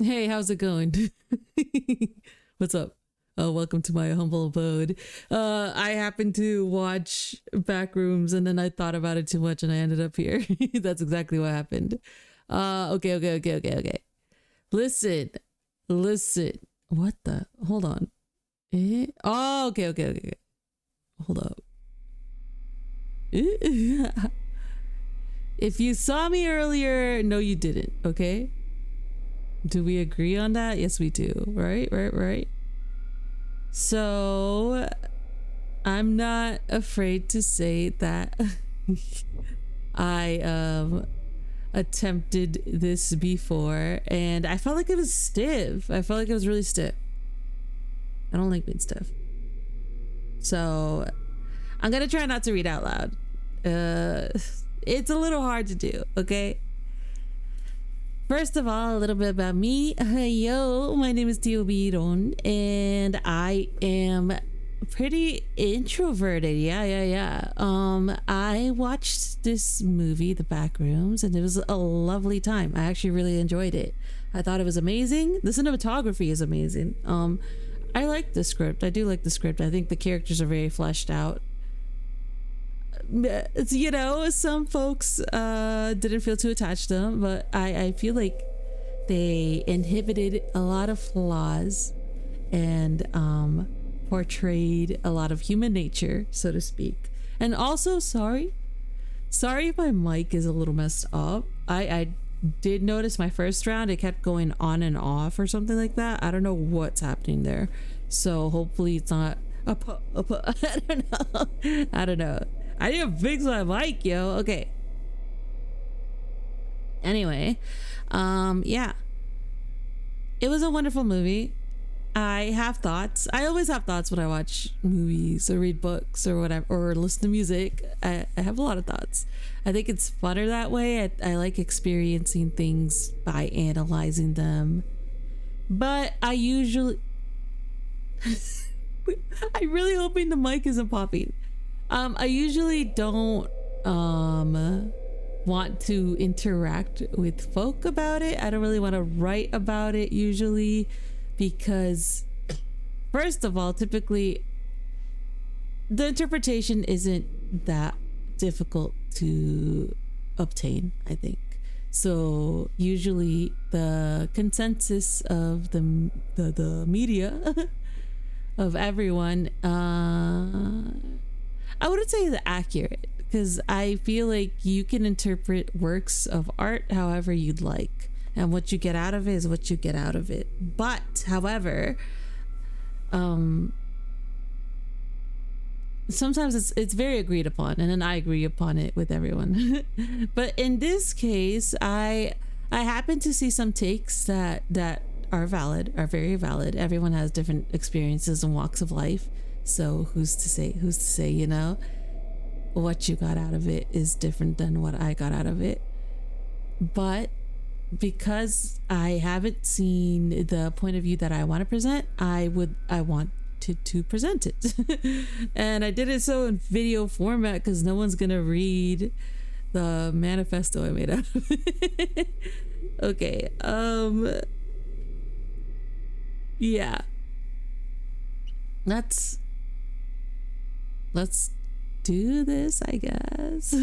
Hey, how's it going? What's up? Welcome to my humble abode. I happened to watch Backrooms and then I thought about it too much and I ended up here. That's exactly what happened. Okay. Listen. What the? Hold on. Oh, okay. Hold up. If you saw me earlier, no, you didn't. Okay. Do we agree on that? Yes, we do. Right. So I'm not afraid to say that I attempted this before and I felt like it was stiff. I felt like it was really stiff. I don't like being stiff. So I'm gonna try not to read out loud. It's a little hard to do, okay? First of all, a little bit about me. Yo, my name is Tio Biron, and I am pretty introverted. Yeah. I watched this movie, The Backrooms, and it was a lovely time. I actually really enjoyed it. I thought it was amazing. The cinematography is amazing. I like the script. I do like the script. I think the characters are very fleshed out. You know, some folks didn't feel too attached to them, but I feel like they inhibited a lot of flaws and portrayed a lot of human nature, so to speak. And also, sorry if my mic is a little messed up. I did notice my first round it kept going on and off or something like that. I don't know what's happening there, so hopefully it's not up. I don't know. I need to fix my mic, yo. Okay. Anyway, yeah. It was a wonderful movie. I have thoughts. I always have thoughts when I watch movies or read books or whatever, or listen to music. I have a lot of thoughts. I think it's funner that way. I like experiencing things by analyzing them. But I usually... I'm really hoping the mic isn't popping. I usually don't want to interact with folk about it. I don't really want to write about it usually because, first of all, typically the interpretation isn't that difficult to obtain, I think. So usually the consensus of the media of everyone I wouldn't say it's accurate because I feel like you can interpret works of art however you'd like, and what you get out of it is what you get out of it. But however, sometimes it's very agreed upon, and then I agree upon it with everyone. But in this case, I happen to see some takes that are valid, are very valid. Everyone has different experiences and walks of life. So who's to say, you know, what you got out of it is different than what I got out of it. But because I haven't seen the point of view that I want to present, I wanted to present it. And I did it so in video format because no one's gonna read the manifesto I made out of it. Okay, yeah. Let's do this, I guess.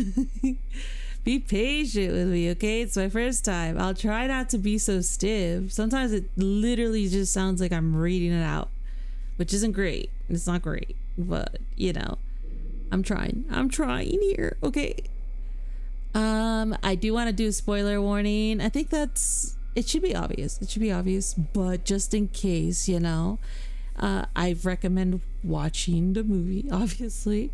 Be patient with me, okay? It's my first time. I'll try not to be so stiff. Sometimes it literally just sounds like I'm reading it out, which isn't great. It's not great, but you know, I'm trying here, okay? I do want to do a spoiler warning. I think it should be obvious, but just in case, you know, I recommend watching the movie, obviously.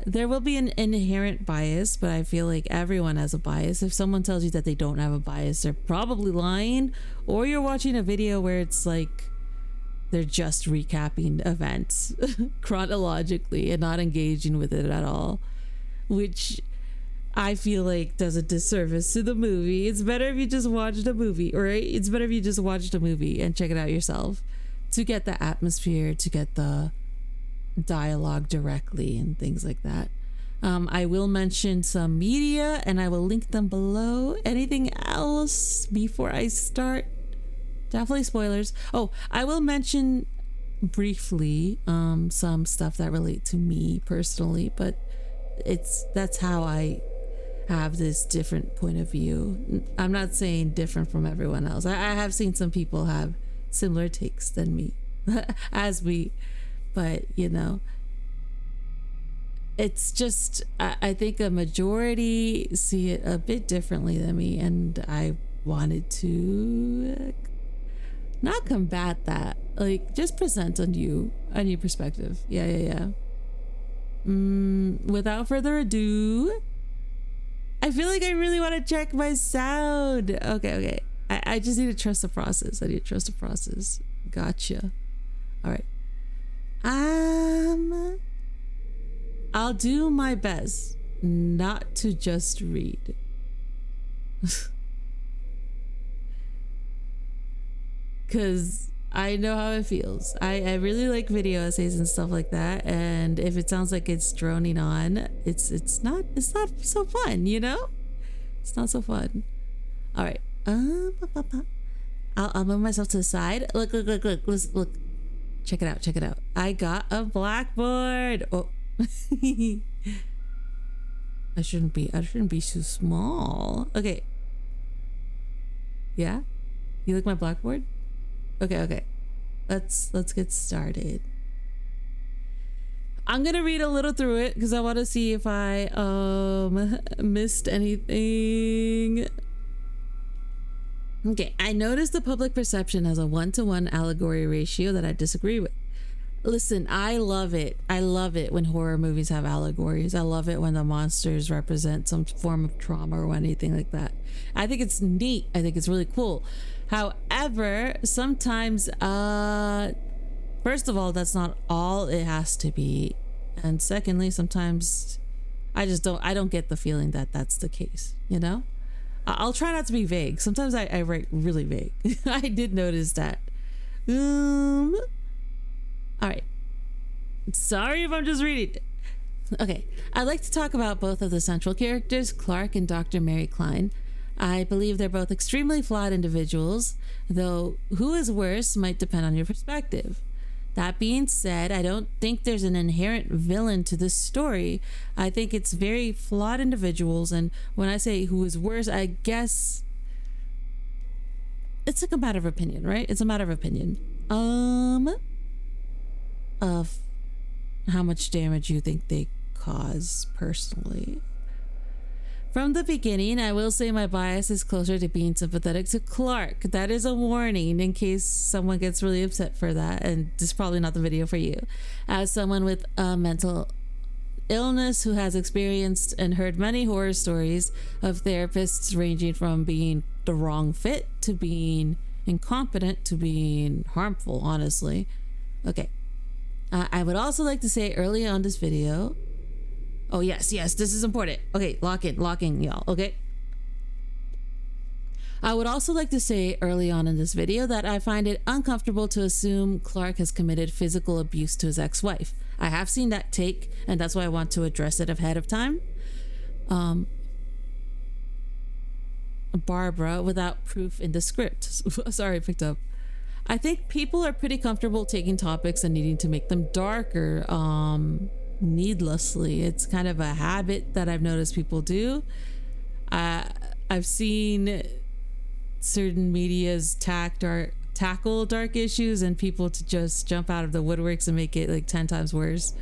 There will be an inherent bias, but I feel like everyone has a bias. If someone tells you that they don't have a bias, they're probably lying, or you're watching a video where it's like they're just recapping events chronologically and not engaging with it at all, which I feel like does a disservice to the movie. It's better if you just watch the movie, right? It's better if you just watch the movie and check it out yourself, to get the atmosphere, to get the dialogue directly and things like that. I will mention some media and I will link them below. Anything else before I start? Definitely spoilers. Oh, I will mention briefly some stuff that relate to me personally, but that's how I have this different point of view. I'm not saying different from everyone else. I have seen some people have similar takes than me as me, but you know, it's just I think a majority see it a bit differently than me, and I wanted to not combat that, like just present a new perspective. Yeah. Without further ado, I feel like I really want to check my sound. Okay. I just need to trust the process. Gotcha. All right. I'll do my best not to just read. Because I know how it feels. I really like video essays and stuff like that, and if it sounds like it's droning on, it's not so fun, you know? It's not so fun. All right. I'll move myself to the side. Look. Check it out. I got a blackboard. Oh. I shouldn't be so small. Okay. Yeah? You like my blackboard? Okay. Let's get started. I'm gonna read a little through it because I want to see if I missed anything. Okay, I noticed the public perception has a 1-to-1 allegory ratio that I disagree with. Listen, I love it. I love it when horror movies have allegories. I love it when the monsters represent some form of trauma or anything like that. I think it's neat. I think it's really cool. However, sometimes, first of all, that's not all it has to be. And secondly, sometimes I don't get the feeling that that's the case, you know? I'll try not to be vague. Sometimes I write really vague. I did notice that. All right. Sorry if I'm just reading. Okay. I'd like to talk about both of the central characters, Clark and Dr. Mary Klein. I believe they're both extremely flawed individuals, though who is worse might depend on your perspective. That being said, I don't think there's an inherent villain to this story. I think it's very flawed individuals, and when I say who is worse, I guess it's like a matter of opinion, right? It's a matter of opinion. Of how much damage you think they cause personally. From the beginning, I will say my bias is closer to being sympathetic to Clark. That is a warning in case someone gets really upset for that, and this is probably not the video for you. As someone with a mental illness who has experienced and heard many horror stories of therapists ranging from being the wrong fit to being incompetent to being harmful, honestly. Okay. I would also like to say early on this video, oh yes, this is important. Okay, locking y'all, okay? I would also like to say early on in this video that I find it uncomfortable to assume Clark has committed physical abuse to his ex-wife. I have seen that take, and that's why I want to address it ahead of time. Barbara, without proof in the script. Sorry, I picked up. I think people are pretty comfortable taking topics and needing to make them darker needlessly. It's kind of a habit that I've noticed people do. I've seen certain medias tackle dark issues and people to just jump out of the woodworks and make it like 10 times worse.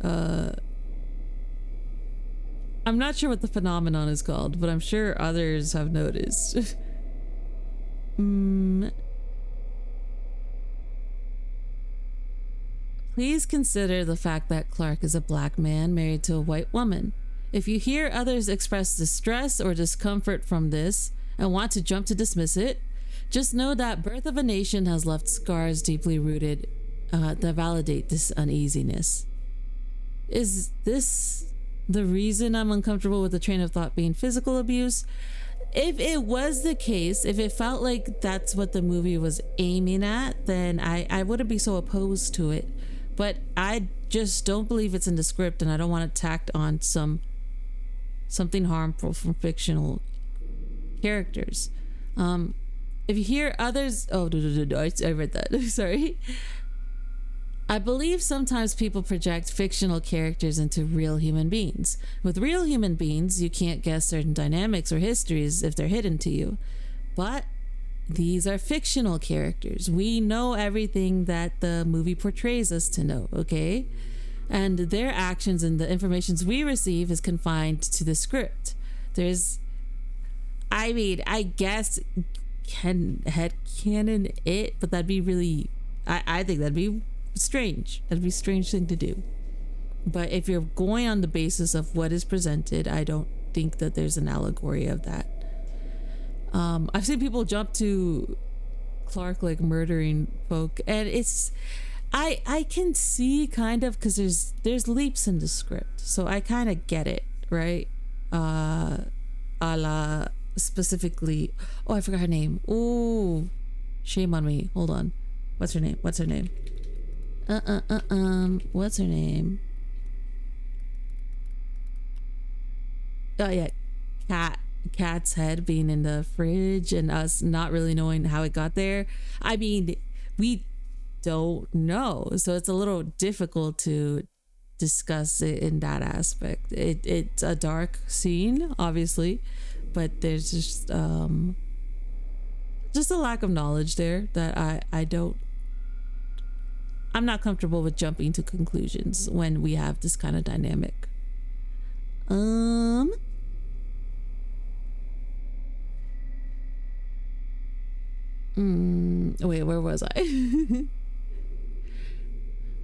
I'm not sure what the phenomenon is called, but I'm sure others have noticed. Please consider the fact that Clark is a black man married to a white woman. If you hear others express distress or discomfort from this and want to jump to dismiss it, just know that Birth of a Nation has left scars deeply rooted that validate this uneasiness. Is this the reason I'm uncomfortable with the train of thought being physical abuse? If it was the case, if it felt like that's what the movie was aiming at, then I wouldn't be so opposed to it. But I just don't believe it's in the script, and I don't want it tacked on something harmful from fictional characters. If you hear others, oh no, I read that. Sorry. I believe sometimes people project fictional characters into real human beings. With real human beings, you can't guess certain dynamics or histories if they're hidden to you. But these are fictional characters. We know everything that the movie portrays us to know, okay? And their actions and the informations we receive is confined to the script. I guess headcanon it, but that'd be really, I think that'd be strange. That'd be a strange thing to do. But if you're going on the basis of what is presented, I don't think that there's an allegory of that. I've seen people jump to Clark like murdering folk, and it's I can see kind of, because there's leaps in the script, so I kind of get it, right? A la specifically, oh, I forgot her name. Oh, shame on me. Hold on. What's her name? What's her name? What's her name? Oh yeah, Cat's head being in the fridge and us not really knowing how it got there. I mean, we don't know, so it's a little difficult to discuss it in that aspect. It's a dark scene, obviously, but there's just a lack of knowledge there that I'm not comfortable with jumping to conclusions when we have this kind of dynamic. Wait, where was I?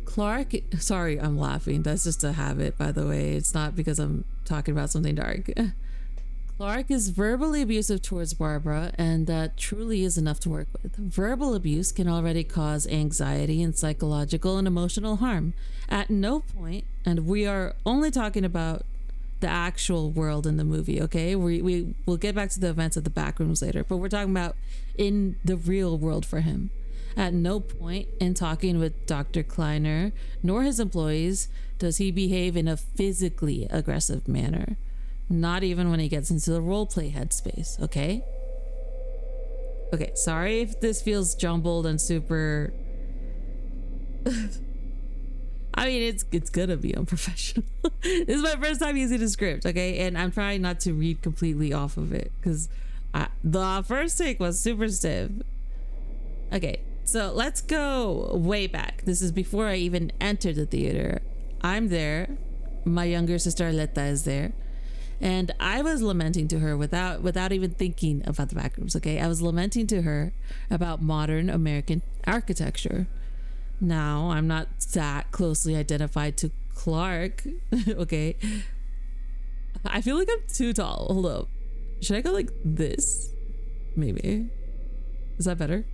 Clark, sorry, I'm laughing. That's just a habit, by the way. It's not because I'm talking about something dark. Clark is verbally abusive towards Barbara, and that truly is enough to work with. Verbal abuse can already cause anxiety and psychological and emotional harm. At no point, and we are only talking about the actual world in the movie, okay? We'll get back to the events at the Backrooms later, but we're talking about in the real world for him. At no point in talking with Dr. Kleiner nor his employees does he behave in a physically aggressive manner. Not even when he gets into the roleplay headspace, okay? Okay, sorry if this feels jumbled and super... I mean, it's gonna be unprofessional. This is my first time using a script, okay? And I'm trying not to read completely off of it because the first take was super stiff. Okay, so let's go way back. This is before I even entered the theater. I'm there. My younger sister Aleta is there. And I was lamenting to her without even thinking about the Backrooms, okay? I was lamenting to her about modern American architecture. Now, I'm not that closely identified to Clark, okay? I feel like I'm too tall. Hold up. Should I go like this? Maybe. Is that better?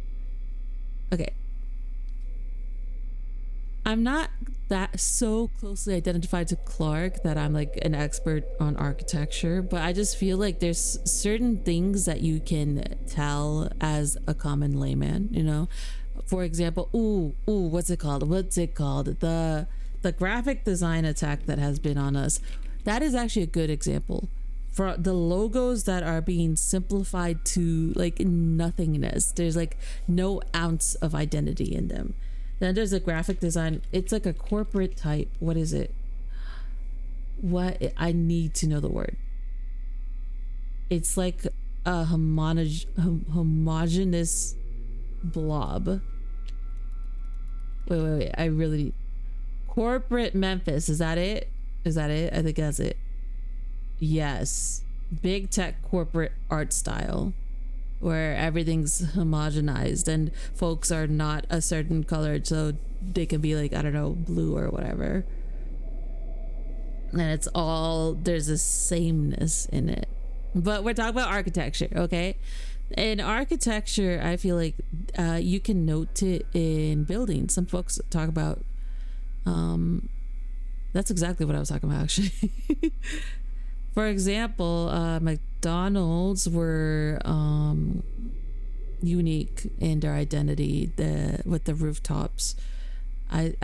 Okay. I'm not that so closely identified to Clark that I'm like an expert on architecture, but I just feel like there's certain things that you can tell as a common layman, you know? For example, what's it called? The graphic design attack that has been on us. That is actually a good example. For the logos that are being simplified to like nothingness, there's like no ounce of identity in them. Then there's a graphic design. It's like a corporate type. What is it? I need to know the word. It's like a homogeneous blob. Wait. I really... Corporate Memphis. Is that it? I think that's it. Yes. Big tech corporate art style. Where everything's homogenized and folks are not a certain color, so they can be like, I don't know, blue or whatever. And it's all, there's a sameness in it. But we're talking about architecture, okay? In architecture, I feel like you can note it in buildings. Some folks talk about, that's exactly what I was talking about, actually. For example, McDonald's were unique in their identity with the rooftops. I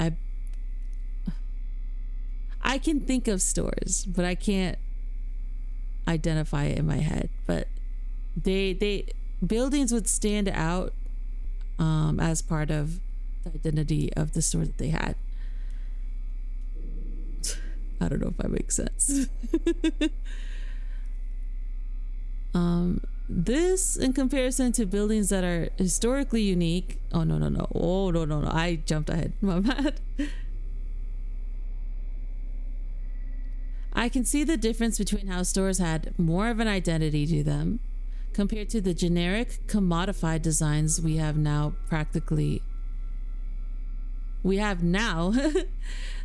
can think of stores, but I can't identify it in my head. But they buildings would stand out as part of the identity of the store that they had. I don't know if that makes sense. This in comparison to buildings that are historically unique. Oh no. I jumped ahead. My bad. I can see the difference between how stores had more of an identity to them compared to the generic commodified designs we have now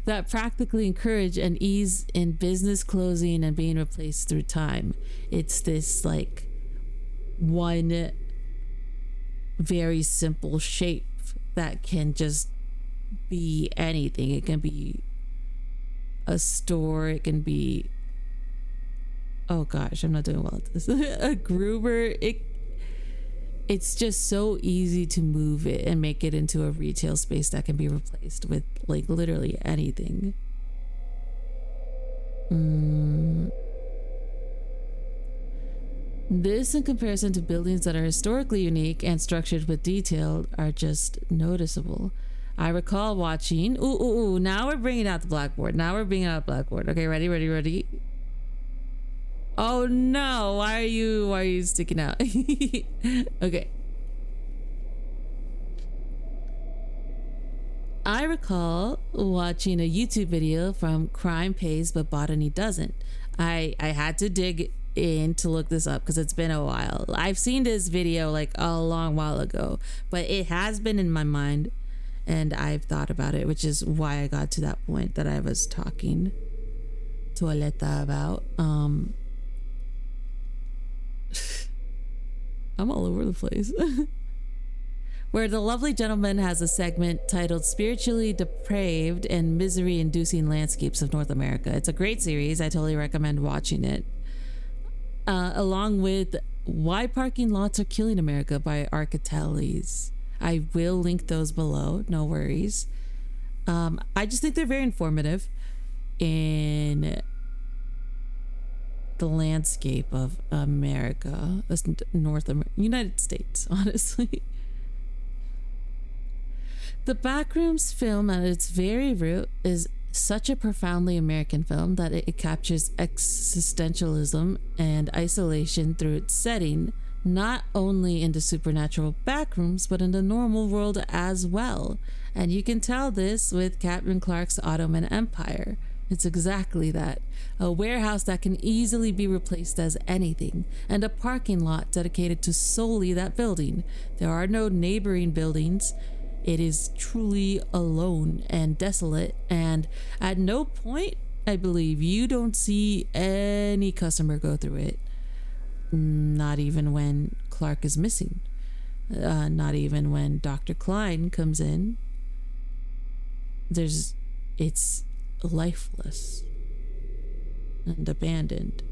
that practically encourage an ease in business closing and being replaced through time. It's this like one very simple shape that can just be anything. It can be a store, it can be, oh gosh, I'm not doing well at this. A groomer. It's just so easy to move it and make it into a retail space that can be replaced with like literally anything. This in comparison to buildings that are historically unique and structured with detail are just noticeable. I recall watching, now we're bringing out the blackboard. Okay, ready? Oh no, why are you sticking out? Okay. I recall watching a YouTube video from Crime Pays But Botany Doesn't. I had to dig in to look this up because it's been a while. I've seen this video like a long while ago, but it has been in my mind and I've thought about it, which is why I got to that point that I was talking to Aleta about. I'm all over the place. Where the lovely gentleman has a segment titled Spiritually Depraved and Misery Inducing Landscapes of North America. It's a great series. I totally recommend watching it. Along with Why Parking Lots Are Killing America by Architeles. I will link those below, no worries. I just think they're very informative in the landscape of America, United States, honestly. The Backrooms film at its very root is such a profoundly American film that it captures existentialism and isolation through its setting, not only in the supernatural backrooms, but in the normal world as well. And you can tell this with Captain Clark's Ottoman Empire. It's exactly that. A warehouse that can easily be replaced as anything, and a parking lot dedicated to solely that building. There are no neighboring buildings. It is truly alone and desolate, and at no point, I believe, you don't see any customer go through it. Not even when Clark is missing. Not even when Dr. Klein comes in. It's lifeless and abandoned.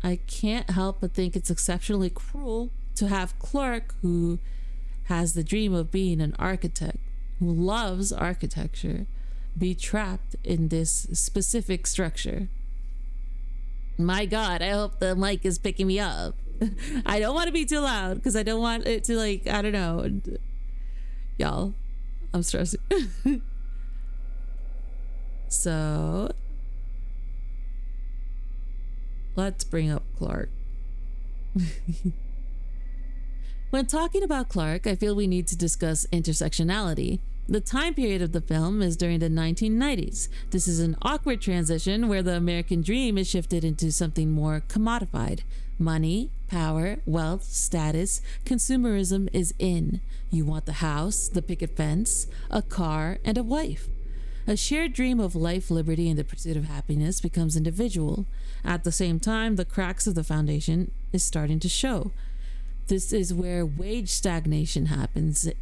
I can't help but think it's exceptionally cruel to have Clark, who has the dream of being an architect, who loves architecture, be trapped in this specific structure. My God, I hope the mic is picking me up. I don't want to be too loud because I don't want it to, like, I don't know. Y'all, I'm stressing. So, let's bring up Clark. When talking about Clark, I feel we need to discuss intersectionality. The time period of the film is during the 1990s. This is an awkward transition where the American dream is shifted into something more commodified. Money, power, wealth, status, consumerism is in. You want the house, the picket fence, a car, and a wife. A shared dream of life, liberty, and the pursuit of happiness becomes individual. At the same time, the cracks of the foundation is starting to show. This is where wage stagnation happens. This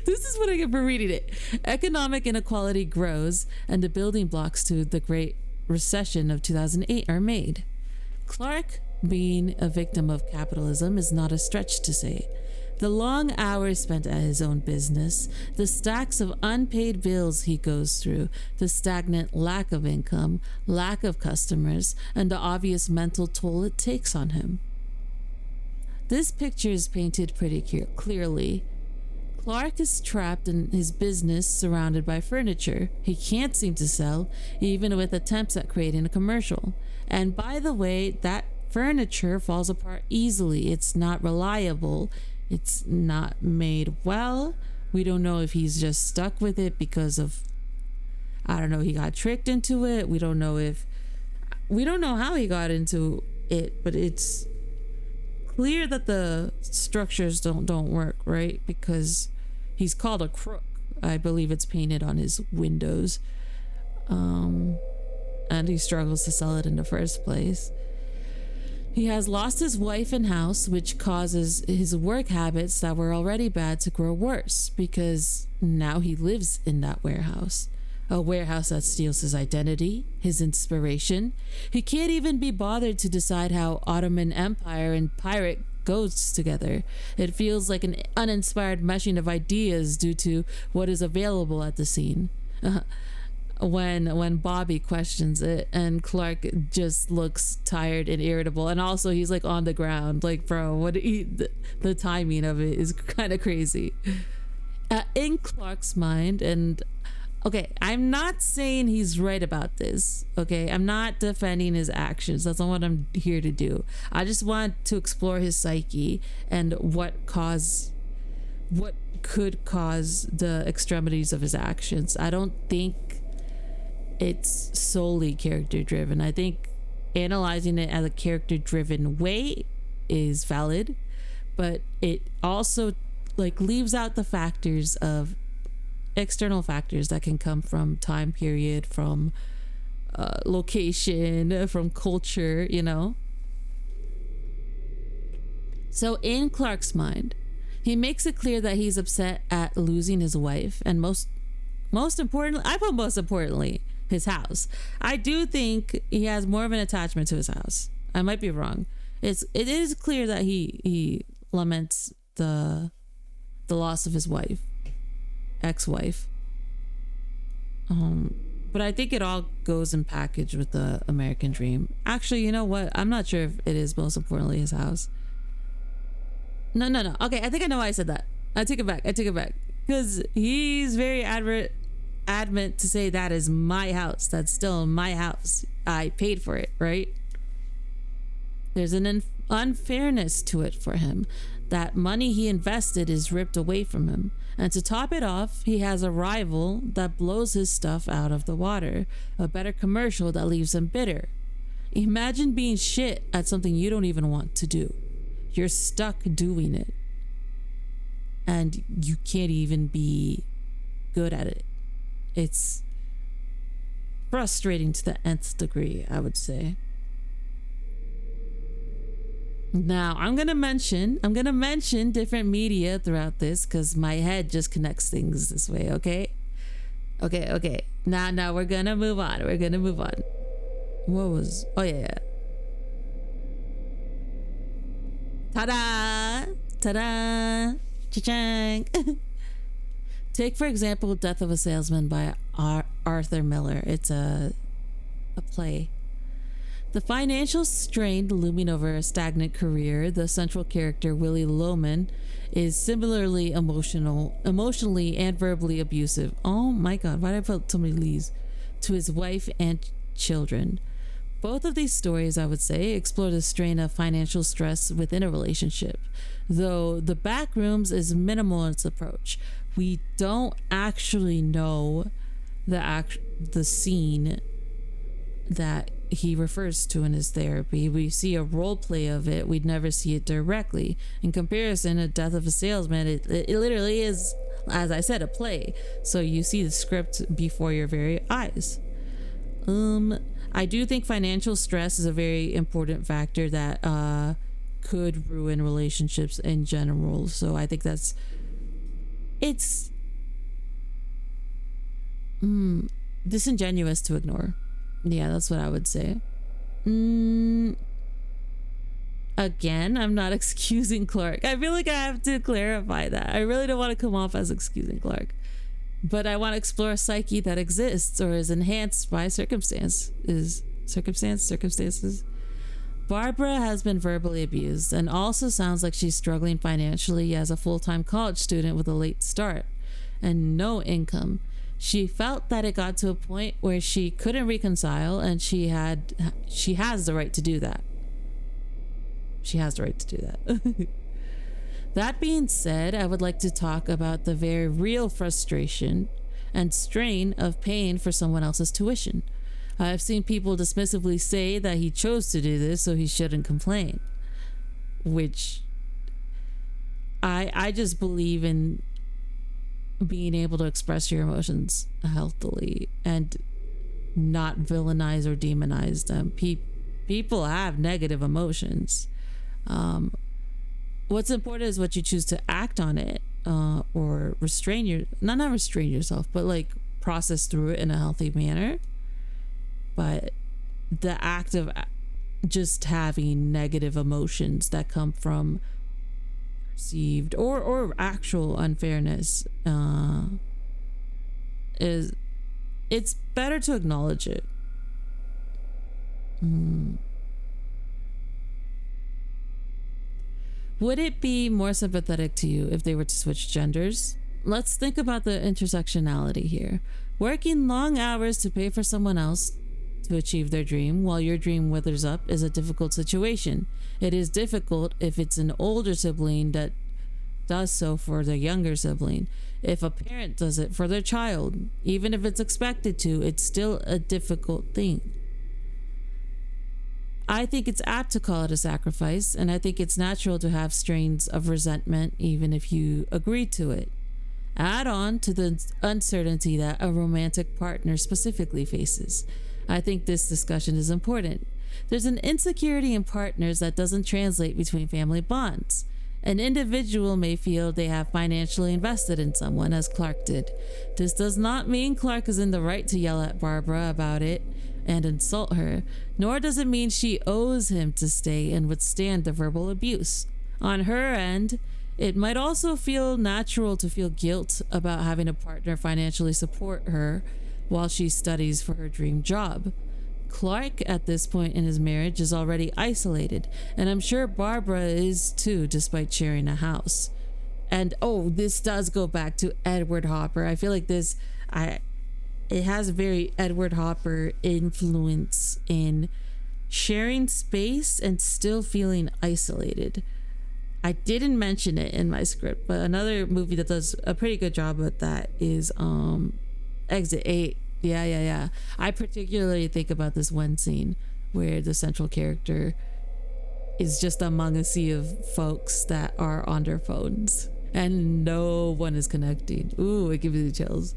is what I get for reading it. Economic inequality grows, and the building blocks to the Great Recession of 2008 are made. Clark being a victim of capitalism is not a stretch to say. The long hours spent at his own business, the stacks of unpaid bills he goes through, the stagnant lack of income, lack of customers, and the obvious mental toll it takes on him. This picture is painted pretty clearly. Clark is trapped in his business surrounded by furniture he can't seem to sell, even with attempts at creating a commercial. And by the way, that furniture falls apart easily. It's not reliable. It's not made well. We don't know if he's just stuck with it because of, I don't know, he got tricked into it. We don't know how he got into it, but it's clear that the structures don't work, right? Because he's called a crook. I believe it's painted on his windows. And he struggles to sell it in the first place. He has lost his wife and house, which causes his work habits that were already bad to grow worse, because now he lives in that warehouse. A warehouse that steals his identity, his inspiration. He can't even be bothered to decide how Ottoman Empire and pirate goes together. It feels like an uninspired meshing of ideas due to what is available at the scene. When Bobby questions it, and Clark just looks tired and irritable, and also he's like on the ground, like, bro, the timing of it is kind of crazy. In Clark's mind, and okay, I'm not saying he's right about this, okay? I'm not defending his actions. That's not what I'm here to do. I just want to explore his psyche and what could cause the extremities of his actions. I don't think it's solely character driven. I think analyzing it as a character driven way is valid, but it also like leaves out the factors of external factors that can come from time period, from location, from culture, you know. So in Clark's mind, he makes it clear that he's upset at losing his wife, and most importantly, his house. I do think he has more of an attachment to his house. I might be wrong. It is clear that he laments the loss of his ex-wife. But I think it all goes in package with the American dream. Actually, you know what? I'm not sure if it is most importantly his house. No. Okay, I think I know why I said that. I take it back. Because he's very adamant to say that is my house. That's still my house. I paid for it, right? There's an unfairness to it for him. That money he invested is ripped away from him. And to top it off, he has a rival that blows his stuff out of the water. A better commercial that leaves him bitter. Imagine being shit at something you don't even want to do. You're stuck doing it. And you can't even be good at it. It's frustrating to the nth degree, I would say. Now, I'm gonna mention different media throughout this because my head just connects things this way, okay? Okay. Now we're gonna move on. What was? Oh yeah. Ta-da! Cha-chang! Take, for example, Death of a Salesman by Arthur Miller. It's a play. The financial strain looming over a stagnant career, the central character, Willie Loman, is similarly emotionally and verbally abusive. Oh my God, why did I put so many leaves? To his wife and children. Both of these stories, I would say, explore the strain of financial stress within a relationship, though the Backrooms is minimal in its approach. We don't actually know the scene that he refers to in his therapy. We see a role play of it. We'd never see it directly. In comparison, A Death of a Salesman, it literally is, as I said, a play. So you see the script before your very eyes. I do think financial stress is a very important factor that could ruin relationships in general. So I think it's disingenuous to ignore. Yeah, that's what I would say. A Again, I'm not excusing Clark. I feel like I have to clarify that. I really don't want to come off as excusing Clark, but I want to explore a psyche that exists or is enhanced by circumstances. Barbara has been verbally abused and also sounds like she's struggling financially as a full-time college student with a late start and no income. She felt that it got to a point where she couldn't reconcile, and she has the right to do that. She has the right to do that. That being said, I would like to talk about the very real frustration and strain of paying for someone else's tuition. I've seen people dismissively say that he chose to do this, so he shouldn't complain. Which I just believe in being able to express your emotions healthily and not villainize or demonize them. People have negative emotions. What's important is what you choose to act on it, or not restrain yourself, but like process through it in a healthy manner. But the act of just having negative emotions that come from perceived or actual unfairness it's better to acknowledge it. Would it be more sympathetic to you if they were to switch genders? Let's think about the intersectionality here. Working long hours to pay for someone else to achieve their dream while your dream withers up is a difficult situation. It is difficult if it's an older sibling that does so for their younger sibling. If a parent does it for their child, even if it's expected to, it's still a difficult thing. I think it's apt to call it a sacrifice, and I think it's natural to have strains of resentment even if you agree to it. Add on to the uncertainty that a romantic partner specifically faces. I think this discussion is important. There's an insecurity in partners that doesn't translate between family bonds. An individual may feel they have financially invested in someone, as Clark did. This does not mean Clark is in the right to yell at Barbara about it and insult her, nor does it mean she owes him to stay and withstand the verbal abuse. On her end, it might also feel natural to feel guilt about having a partner financially support her while she studies for her dream job. Clark, at this point in his marriage, is already isolated, and I'm sure Barbara is too, despite sharing a house. And this does go back to Edward Hopper. I feel like it has a very Edward Hopper influence in sharing space and still feeling isolated. I didn't mention it in my script, but another movie that does a pretty good job with that is Exit 8. Yeah. I particularly think about this one scene where the central character is just among a sea of folks that are on their phones and no one is connecting. Ooh, it gives me the chills.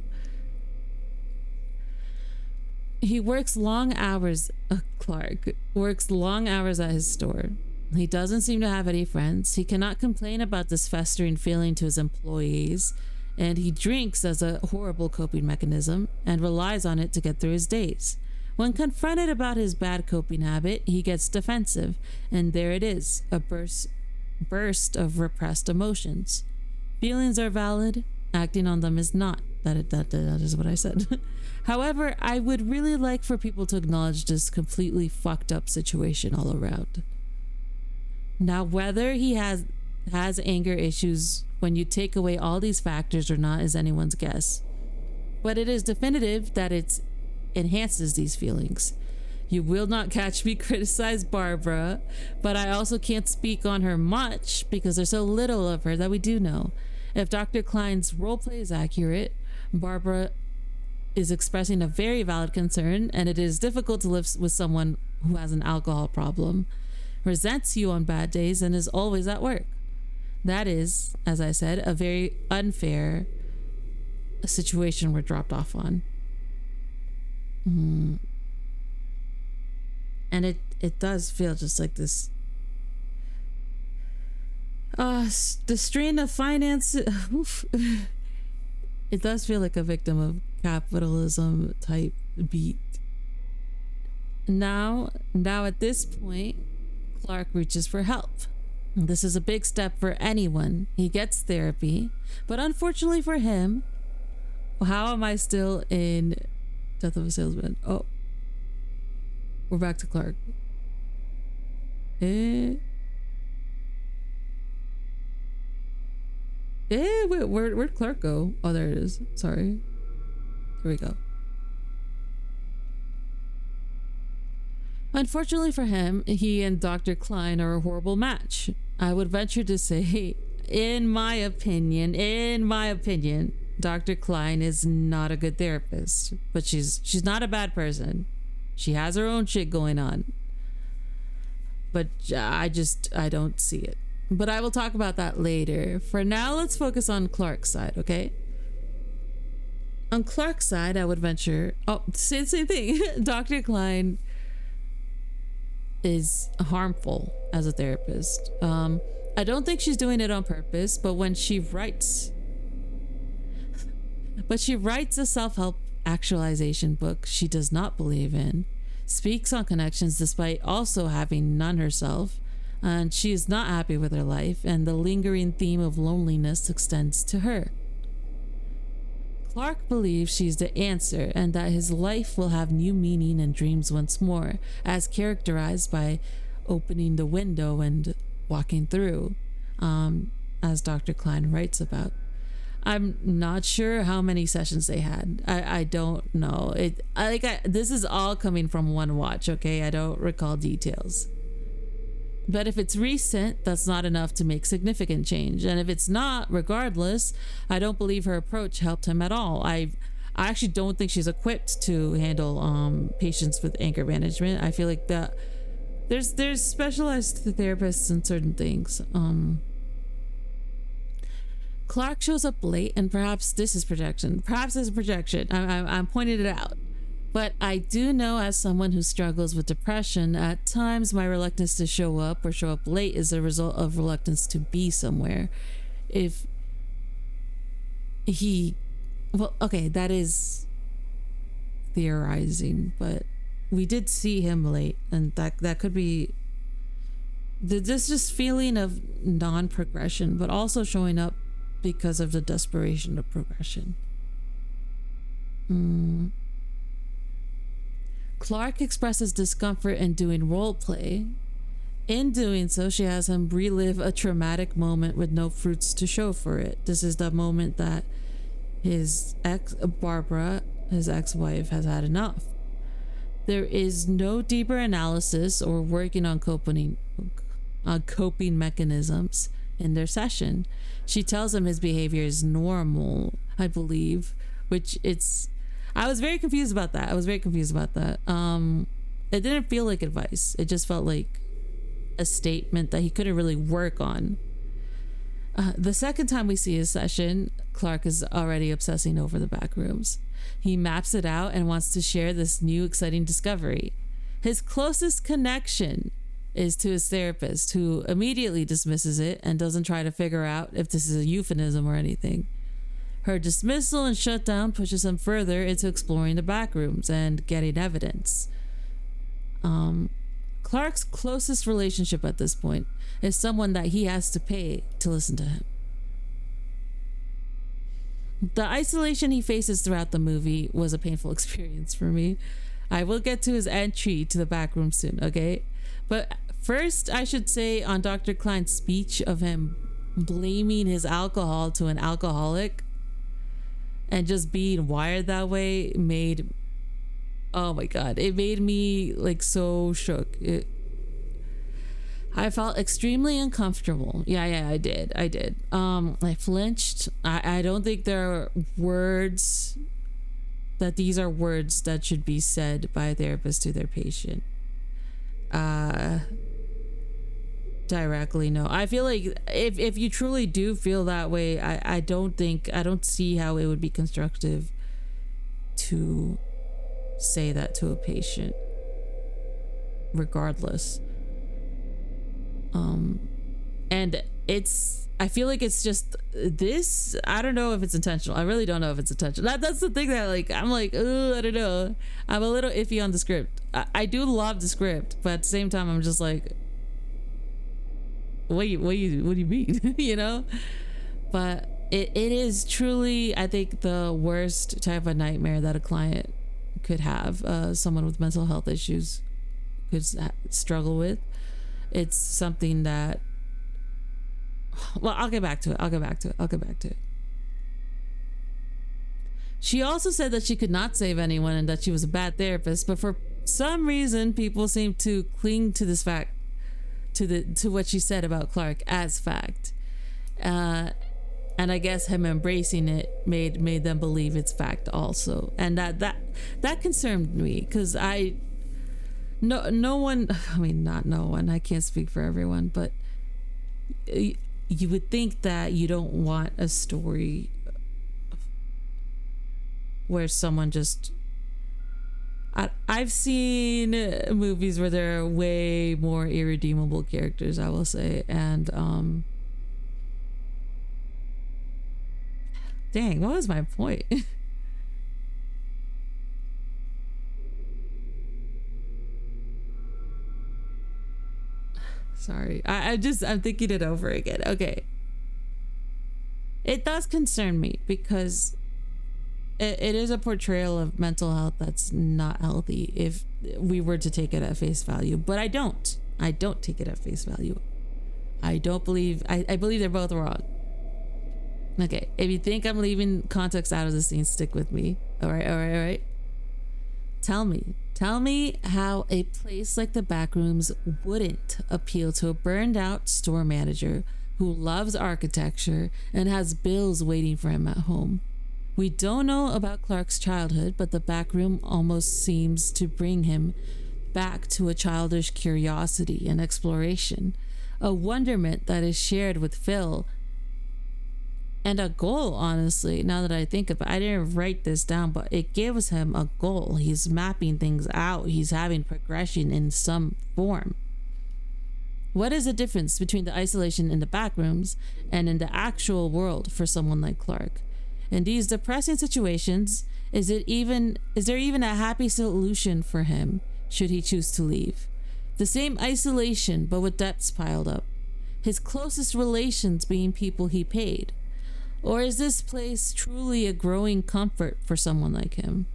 He works long hours, Clark works long hours at his store. He doesn't seem to have any friends. He cannot complain about this festering feeling to his employees, and he drinks as a horrible coping mechanism and relies on it to get through his days. When confronted about his bad coping habit, he gets defensive, and there it is, a burst of repressed emotions. Feelings are valid, acting on them is not. That is what I said. However, I would really like for people to acknowledge this completely fucked up situation all around. Now, whether he has anger issues when you take away all these factors or not is anyone's guess. But it is definitive that it enhances these feelings. You will not catch me criticize Barbara, but I also can't speak on her much because there's so little of her that we do know. If Dr. Klein's roleplay is accurate, Barbara is expressing a very valid concern, and it is difficult to live with someone who has an alcohol problem, resents you on bad days, and is always at work. That is, as I said, a very unfair situation we're dropped off on. And it does feel just like this. The strain of finance. It does feel like a victim of capitalism type beat. Now at this point, Clark reaches for help. This is a big step for anyone. He gets therapy, but unfortunately for him, how am I still in Death of a Salesman? Oh, we're back to Clark. Wait, where'd Clark go? Oh, there it is. Sorry. Here we go. Unfortunately for him, he and Dr. Klein are a horrible match. I would venture to say, in my opinion, Dr. Klein is not a good therapist, but she's not a bad person. She has her own shit going on. But I don't see it. But I will talk about that later. For now, let's focus on Clark's side, okay? On Clark's side, I would venture... Oh, same thing. Dr. Klein is harmful as a therapist. I don't think she's doing it on purpose, but when she writes... But she writes a self-help actualization book she does not believe in, speaks on connections despite also having none herself, and she is not happy with her life, and the lingering theme of loneliness extends to her. Clark believes she's the answer and that his life will have new meaning and dreams once more, as characterized by opening the window and walking through, as Dr. Klein writes about. I'm not sure how many sessions they had. I don't know. This is all coming from one watch, okay? I don't recall details. But if it's recent, that's not enough to make significant change. And if it's not, regardless, I don't believe her approach helped him at all. I actually don't think she's equipped to handle patients with anger management. I feel like that there's specialized therapists in certain things. Clark shows up late, and perhaps this is projection. Perhaps it's a projection. I'm pointing it out. But I do know, as someone who struggles with depression, at times my reluctance to show up or show up late is a result of reluctance to be somewhere. If he... Well, okay, that is theorizing, but we did see him late, and that could be... There's just feeling of non-progression, but also showing up because of the desperation of progression. Clark expresses discomfort in doing role play. In doing so, she has him relive a traumatic moment with no fruits to show for it. This is the moment that his Barbara, his ex-wife, has had enough. There is no deeper analysis or working on coping mechanisms in their session. She tells him his behavior is normal, I believe, which I was very confused about that. It didn't feel like advice. It just felt like a statement that he couldn't really work on. The second time we see his session, Clark is already obsessing over the Backrooms. He maps it out and wants to share this new exciting discovery. His closest connection is to his therapist, who immediately dismisses it and doesn't try to figure out if this is a euphemism or anything. Her dismissal and shutdown pushes him further into exploring the Backrooms and getting evidence. Clark's closest relationship at this point is someone that he has to pay to listen to him. The isolation he faces throughout the movie was a painful experience for me. I will get to his entry to the Backrooms soon, okay? But first, I should say, on Dr. Klein's speech of him blaming his alcohol to an alcoholic and just being wired that way made... Oh my God, it made me like so shook. I felt extremely uncomfortable. Yeah, I did. I flinched. I don't think there are words that these are words that should be said by a therapist to their patient. Directly, no. I feel like if you truly do feel that way, I don't see how it would be constructive to say that to a patient, regardless. And I feel like it's just this. I don't know if it's intentional. I really don't know if it's intentional. That's the thing that I'm like, I don't know. I'm a little iffy on the script. I do love the script, but at the same time, I'm just like, what do you mean? You know? But it is truly, I think, the worst type of nightmare that a client could have. Someone with mental health issues could struggle with. It's something that, well, I'll get back to it. She also said that she could not save anyone and that she was a bad therapist, but for some reason people seem to cling to this fact, to what she said about Clark as fact. And I guess him embracing it made them believe it's fact also. And that concerned me, because no one, I mean, not no one, I can't speak for everyone, but you would think that you don't want a story where someone just, I've seen movies where there are way more irredeemable characters, I will say, and dang, what was my point? Sorry, I'm thinking it over again. Okay, it does concern me because it is a portrayal of mental health that's not healthy if we were to take it at face value, but I don't take it at face value. I believe they're both wrong. Okay, if you think I'm leaving context out of the scene, stick with me. All right. Tell me how a place like the Backrooms wouldn't appeal to a burned out store manager who loves architecture and has bills waiting for him at home. We don't know about Clark's childhood, but the back room almost seems to bring him back to a childish curiosity and exploration, a wonderment that is shared with Phil, and a goal, honestly. Now that I think about it, I didn't write this down, but it gives him a goal. He's mapping things out. He's having progression in some form. What is the difference between the isolation in the back rooms and in the actual world for someone like Clark? In these depressing situations, is there even a happy solution for him should he choose to leave? The same isolation, but with debts piled up. His closest relations being people he paid. Or is this place truly a growing comfort for someone like him?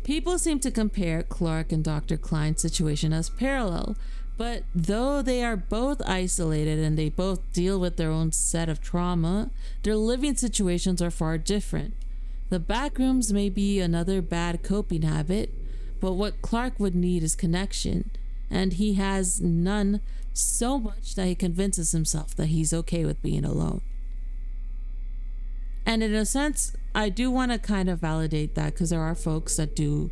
People seem to compare Clark and Dr. Klein's situation as parallel, but though they are both isolated and they both deal with their own set of trauma, their living situations are far different. The backrooms may be another bad coping habit, but what Clark would need is connection, and he has none, so much that he convinces himself that he's okay with being alone. And in a sense, I do want to kind of validate that, because there are folks that do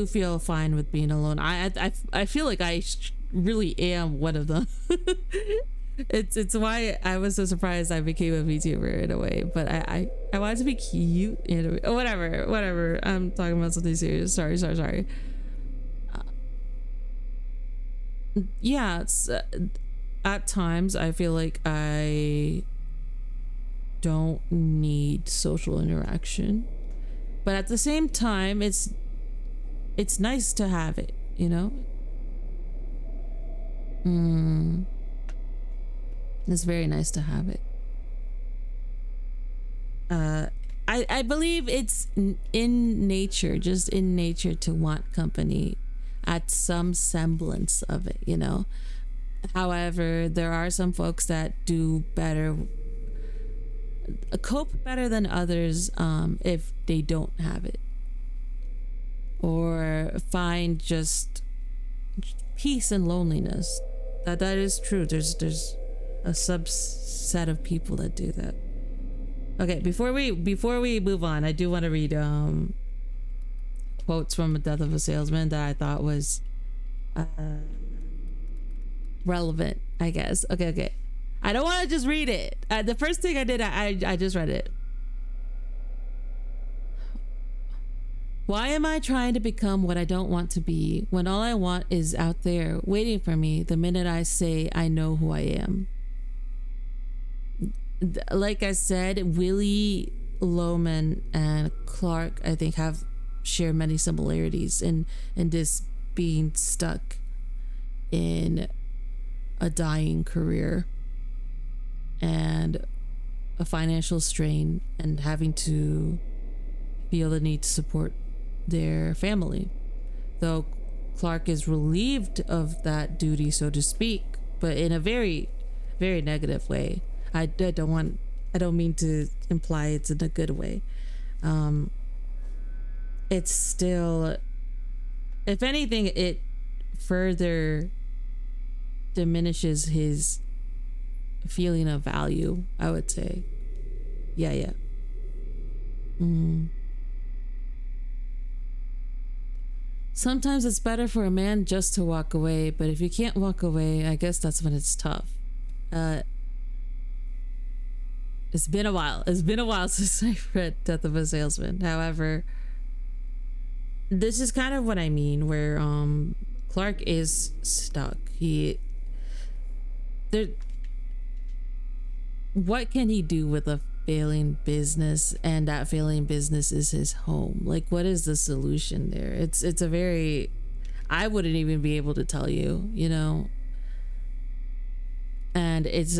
feel fine with being alone. I feel like I really am one of them. It's why I was so surprised I became a VTuber in a way. But I wanted to be cute in a way. Oh, whatever. I'm talking about something serious. Sorry. Yeah, it's, at times I feel like I don't need social interaction, but at the same time it's nice to have it, you know. It's very nice to have it. I believe it's in nature, just in nature, to want company at some semblance of it, you know. However, there are some folks that do better, cope better than others if they don't have it, or find just peace and loneliness. That is true. There's a subset of people that do that. Okay, before we move on, I do want to read quotes from The Death of a Salesman that I thought was relevant, I guess. Okay. I don't want to just read it. The first thing I did, I just read it. Why am I trying to become what I don't want to be when all I want is out there waiting for me the minute I say I know who I am? Like I said, Willie Loman and Clark, I think, share many similarities in this being stuck in a dying career and a financial strain and having to feel the need to support their family. Though Clark is relieved of that duty, so to speak, but in a very, very negative way. I don't mean to imply it's in a good way. It's still, if anything, it further diminishes his feeling of value, I would say. Yeah. Sometimes it's better for a man just to walk away, but if you can't walk away, I guess that's when it's tough. It's been a while. It's been a while since I read Death of a Salesman. However, this is kind of what I mean, where Clark is stuck. What can he do with a failing business, and that failing business is his home? Like, what is the solution there? It's a very, I wouldn't even be able to tell you, you know. And it's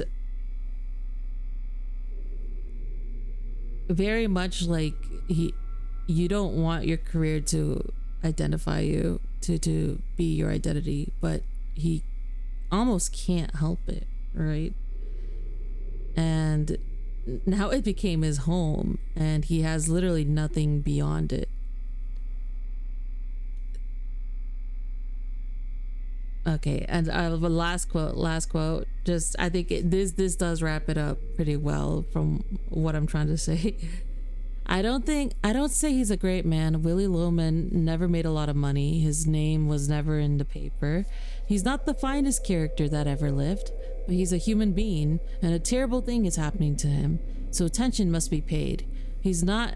very much like you don't want your career to identify you, to be your identity, but he almost can't help it, right? And now it became his home, and he has literally nothing beyond it. Okay, and the last quote. Just, I think this does wrap it up pretty well from what I'm trying to say. I don't say he's a great man. Willie Loman never made a lot of money. His name was never in the paper. He's not the finest character that ever lived, but he's a human being, and a terrible thing is happening to him. So attention must be paid. He's not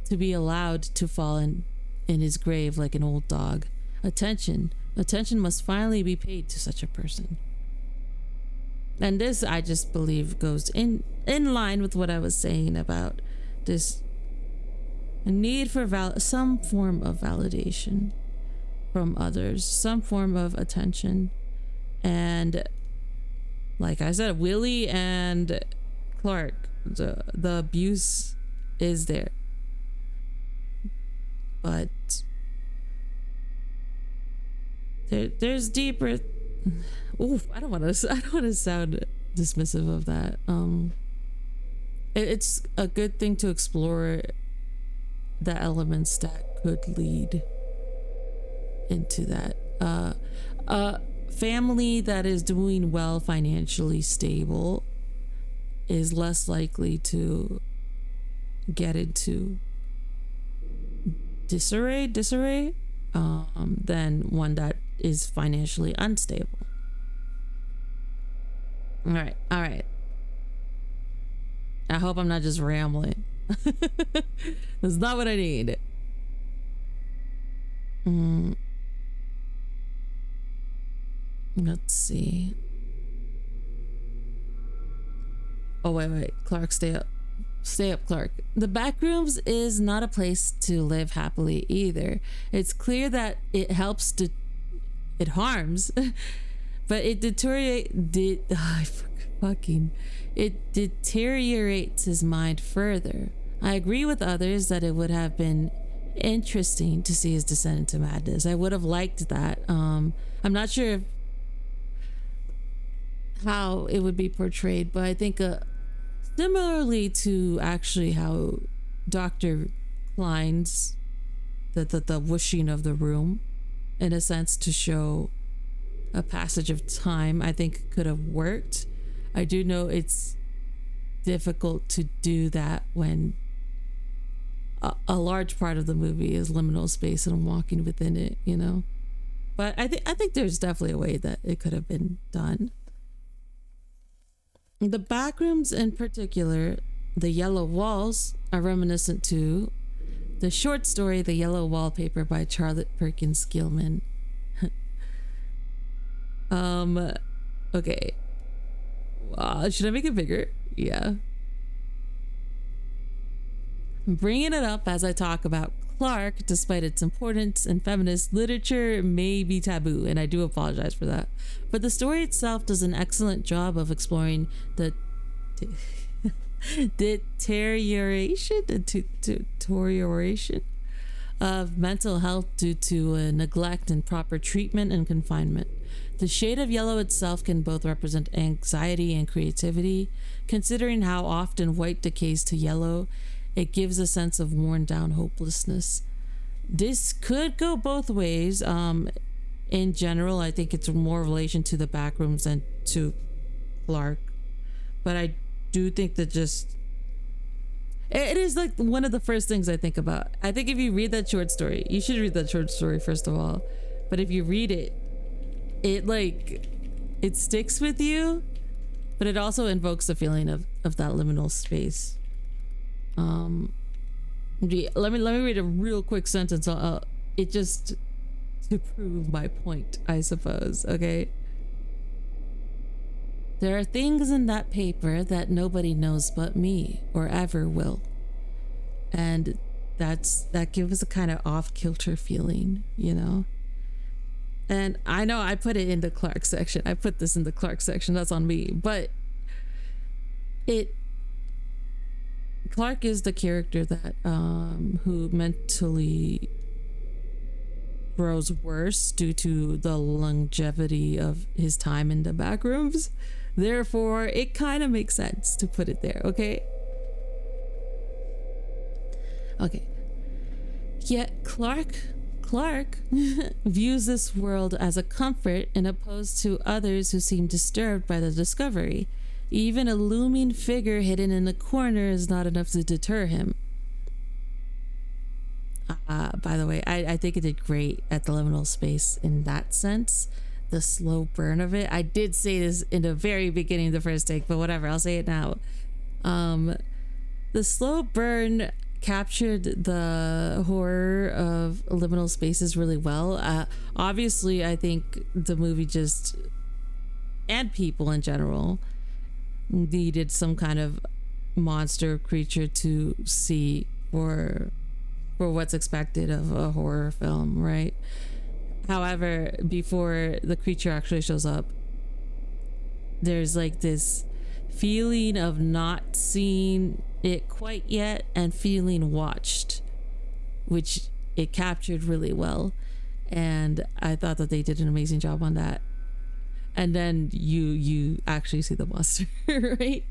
to be allowed to fall in his grave like an old dog. Attention must finally be paid to such a person. And this, I just believe, goes in line with what I was saying about this need for some form of validation from others, some form of attention. And like I said, Willie and Clark, the abuse is there, but there's deeper. Oof, I don't want to sound dismissive of that. It's a good thing to explore the elements that could lead into that. A family that is doing well, financially stable, is less likely to get into disarray than one that is financially unstable. All right. I hope I'm not just rambling. That's not what I need. Let's see. Oh, wait. Clark, stay up. Stay up, Clark. The Backrooms is not a place to live happily either. It's clear that it harms, but it deteriorates his mind further. I agree with others that it would have been interesting to see his descent into madness. I would have liked that. I'm not sure how it would be portrayed, but I think similarly to actually how Dr. Klein's the whooshing of the room, in a sense, to show a passage of time, I think could have worked. I do know it's difficult to do that when a large part of the movie is liminal space and walking within it, you know. But I think there's definitely a way that it could have been done. The Backrooms in particular, the yellow walls, are reminiscent to the short story The Yellow Wallpaper by Charlotte Perkins Gilman. Okay. Should I make it bigger? Yeah. I'm bringing it up as I talk about Clark, despite its importance in feminist literature, may be taboo, and I do apologize for that. But the story itself does an excellent job of exploring the deterioration of mental health due to neglect and proper treatment and confinement. The shade of yellow itself can both represent anxiety and creativity. Considering how often white decays to yellow, it gives a sense of worn down hopelessness. This could go both ways. In general, I think it's more relation to the Backrooms than to Clark. But I do think that it is like one of the first things I think about. I think if you read that short story, you should read that short story first of all. But if you read it, it sticks with you, but it also invokes the feeling of that liminal space. Let me read a real quick sentence. It just to prove my point, I suppose. Okay. There are things in that paper that nobody knows but me, or ever will. And that gives a kind of off-kilter feeling, you know? And I know I put it in the Clark section. I put this in the Clark section. That's on me. But Clark is the character that who mentally grows worse due to the longevity of his time in the Backrooms. Therefore, it kind of makes sense to put it there, okay? Okay. Yet Clark views this world as a comfort and opposed to others who seem disturbed by the discovery. Even a looming figure hidden in a corner is not enough to deter him. By the way, I think it did great at the liminal space in that sense. The slow burn of it. I did say this in the very beginning of the first take, but whatever, I'll say it now. The slow burn captured the horror of liminal spaces really well. Obviously, I think the movie just, and people in general, needed some kind of monster creature to see for what's expected of a horror film, right? However, before the creature actually shows up, there's like this feeling of not seeing it quite yet and feeling watched, which it captured really well. And I thought that they did an amazing job on that. And then you actually see the monster, right?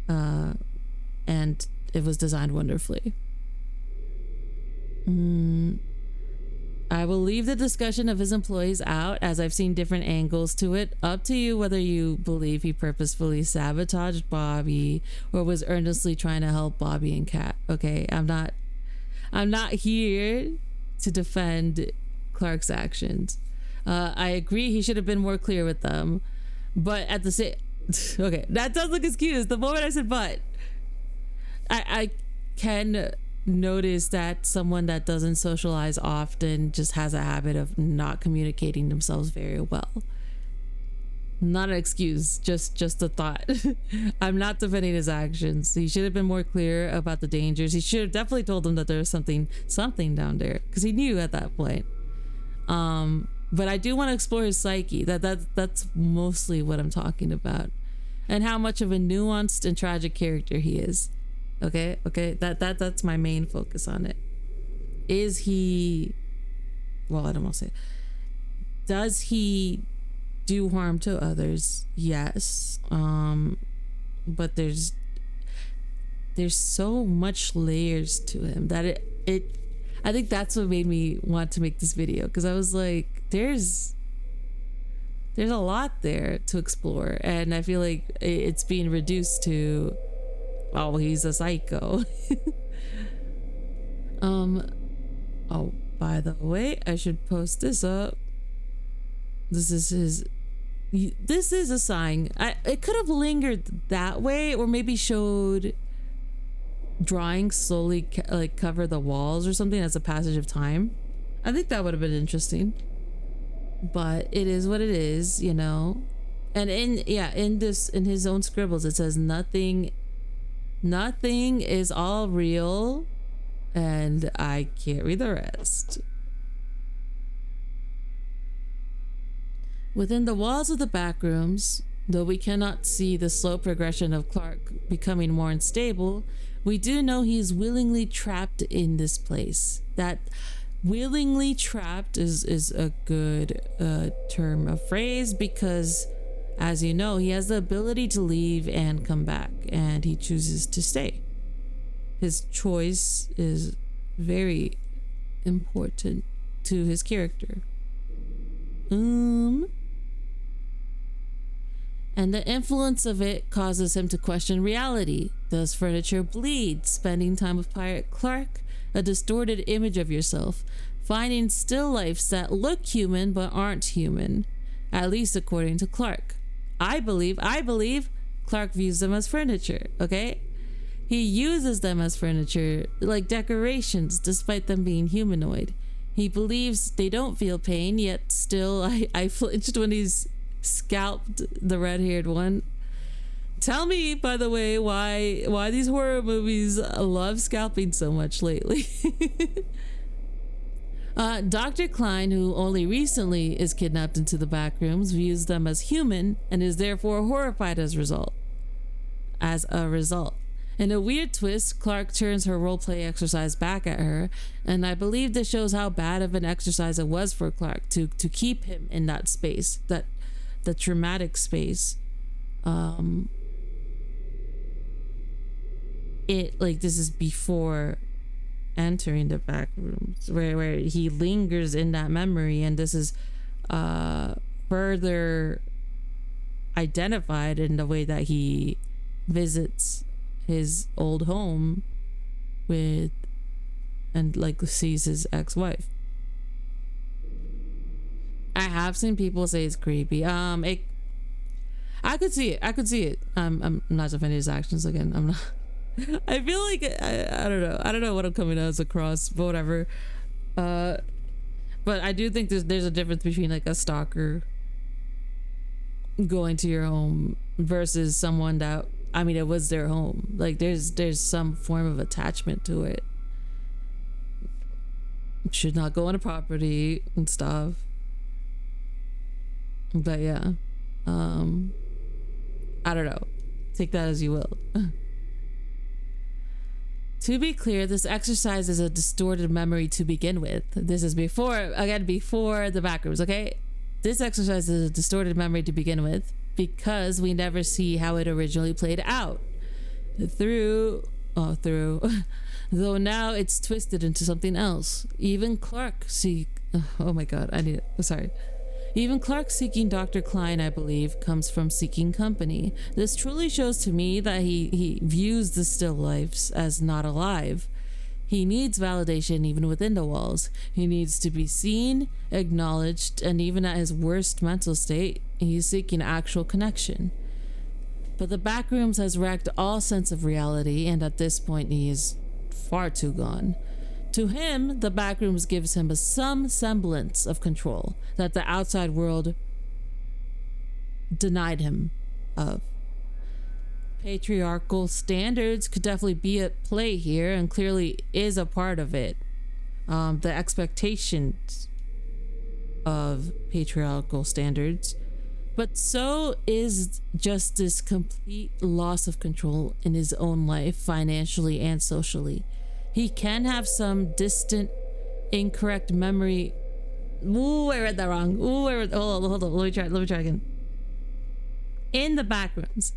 And it was designed wonderfully. I will leave the discussion of his employees out, as I've seen different angles to it. Up to you whether you believe he purposefully sabotaged Bobby or was earnestly trying to help Bobby and Kat. Okay, I'm not here to defend Clark's actions. I agree he should have been more clear with them, but at the same okay, that sounds like excuse. The moment I said but, I can notice that someone that doesn't socialize often just has a habit of not communicating themselves very well. Not an excuse, just a thought. I'm not defending his actions. He should have been more clear about the dangers. He should have definitely told them that there was something down there, because he knew at that point. But I do want to explore his psyche. That's mostly what I'm talking about, and how much of a nuanced and tragic character he is. Okay, that's my main focus on it. Is he, well, I don't want to say, does he do harm to others? Yes. But there's so much layers to him that I think that's what made me want to make this video, because I was like, there's a lot there to explore, and I feel like it's being reduced to, oh, he's a psycho. Oh, by the way, I should post this up. This is a sign. It could have lingered that way, or maybe showed drawings slowly like cover the walls or something as a passage of time. I think that would have been interesting, but it is what it is, you know. And in his own scribbles, it says nothing is all real, And I can't read the rest. Within the walls of the backrooms, though we cannot see the slow progression of Clark becoming more unstable, we do know he's willingly trapped in this place. That willingly trapped is a good term of phrase, because as you know, he has the ability to leave and come back, and he chooses to stay. His choice is very important to his character. And the influence of it causes him to question reality. Does furniture bleed? Spending time with Pirate Clark? A distorted image of yourself. Finding still lifes that look human but aren't human. At least according to Clark. I believe Clark views them as furniture, okay? He uses them as furniture, like decorations, despite them being humanoid. He believes they don't feel pain, yet still I flinched when he's scalped the red-haired one. Tell me, by the way, why these horror movies love scalping so much lately. Dr. Klein, who only recently is kidnapped into the backrooms, views them as human and is therefore horrified as a result. In a weird twist, Clark turns her roleplay exercise back at her, and I believe this shows how bad of an exercise it was for Clark to keep him in that space, the traumatic space. This is before entering the back rooms, where he lingers in that memory, and this is further identified in the way that he visits his old home sees his ex-wife. I have seen people say it's creepy. I could see it. I'm not defending his actions again. I'm not. I feel like I don't know what I'm coming as across, but whatever. But I do think there's a difference between like a stalker going to your home versus someone that, I mean, it was their home. Like there's some form of attachment to it. Should not go on a property and stuff. But yeah, I don't know. Take that as you will. To be clear, this exercise is a distorted memory to begin with. This is before the backrooms, okay? This exercise is a distorted memory to begin with because we never see how it originally played out. Though now it's twisted into something else. Even Clark Even Clark seeking Dr. Klein, I believe, comes from seeking company. This truly shows to me that he views the still lifes as not alive. He needs validation even within the walls. He needs to be seen, acknowledged, and even at his worst mental state, he's seeking actual connection. But the backrooms has wrecked all sense of reality, and at this point he is far too gone. To him, the backrooms gives him some semblance of control that the outside world denied him of. Patriarchal standards could definitely be at play here, and clearly is a part of it. The expectations of patriarchal standards, but so is just this complete loss of control in his own life, financially and socially. He can have some distant, incorrect memory. Ooh, I read that wrong. Hold on. Let me try again. In the backrooms,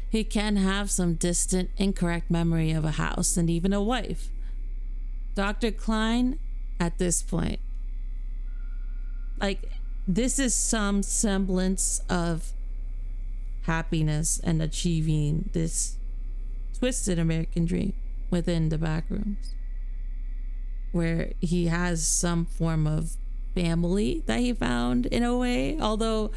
he can have some distant, incorrect memory of a house and even a wife. Dr. Klein, at this point, this is some semblance of happiness and achieving this twisted American dream within the backrooms, where he has some form of family that he found in a way, although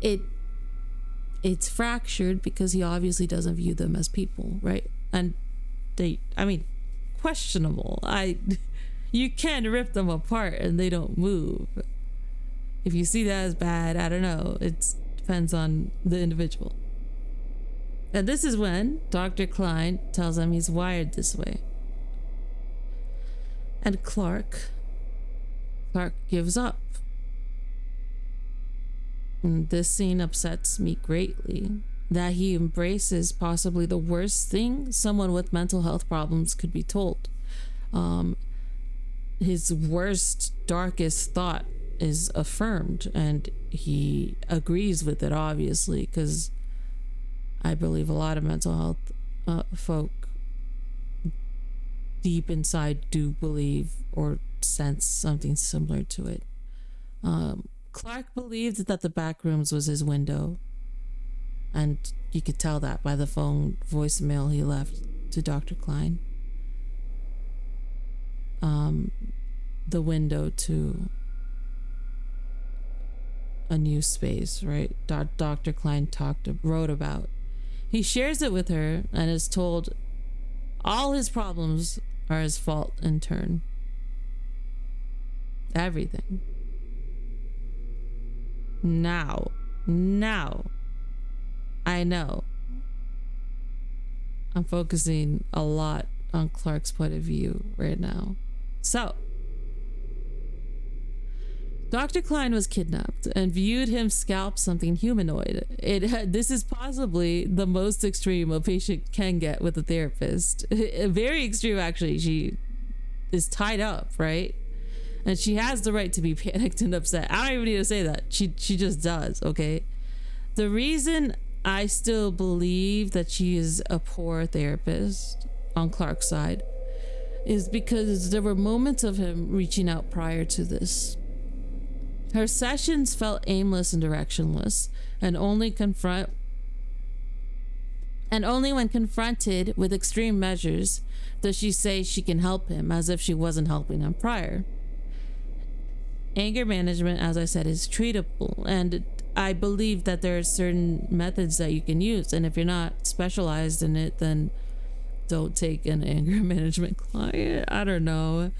it's fractured because he obviously doesn't view them as people, right? And questionable. You can rip them apart and they don't move. If you see that as bad, I don't know. It depends on the individual. And this is when Dr. Klein tells him he's wired this way. And Clark gives up. And this scene upsets me greatly, that he embraces possibly the worst thing someone with mental health problems could be told. His worst, darkest thought is affirmed, and he agrees with it, obviously, because I believe a lot of mental health folk deep inside do believe or sense something similar to it. Clark believed that the Backrooms was his window, and you could tell that by the phone voicemail he left to Dr. Klein. The window to a new space, right? Dr. Klein wrote about. He shares it with her and is told all his problems are his fault in turn. Everything. Now, I know I'm focusing a lot on Clark's point of view right now. So, Dr. Klein was kidnapped and viewed him scalp something humanoid. This is possibly the most extreme a patient can get with a therapist. Very extreme, actually. She is tied up, right? And she has the right to be panicked and upset. I don't even need to say that. She just does, okay? The reason I still believe that she is a poor therapist on Clark's side is because there were moments of him reaching out prior to this. Her sessions felt aimless and directionless, and only when confronted with extreme measures does she say she can help him, as if she wasn't helping him prior. Anger management, as I said, is treatable, and I believe that there are certain methods that you can use, and if you're not specialized in it, then don't take an anger management client. I don't know.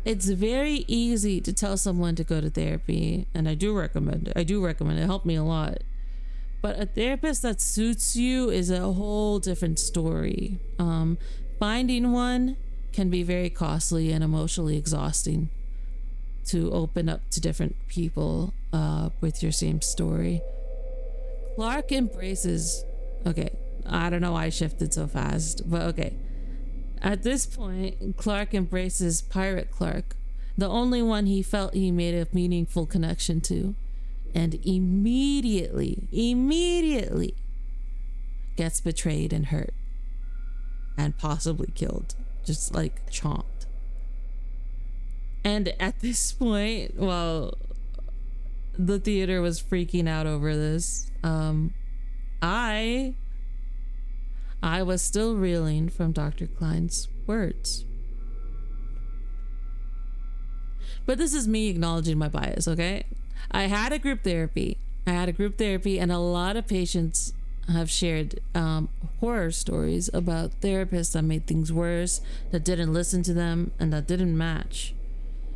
It's very easy to tell someone to go to therapy, and I do recommend it. It helped me a lot. But a therapist that suits you is a whole different story. Finding one can be very costly and emotionally exhausting to open up to different people with your same story. Clark embraces... Okay, I don't know why I shifted so fast, but okay. At this point, Clark embraces Pirate Clark, the only one he felt he made a meaningful connection to, and immediately gets betrayed and hurt, and possibly killed, just like chomped. And at this point, well, the theater was freaking out over this. I was still reeling from Dr. Klein's words. But this is me acknowledging my bias, okay? I had a group therapy, and a lot of patients have shared horror stories about therapists that made things worse, that didn't listen to them, and that didn't match.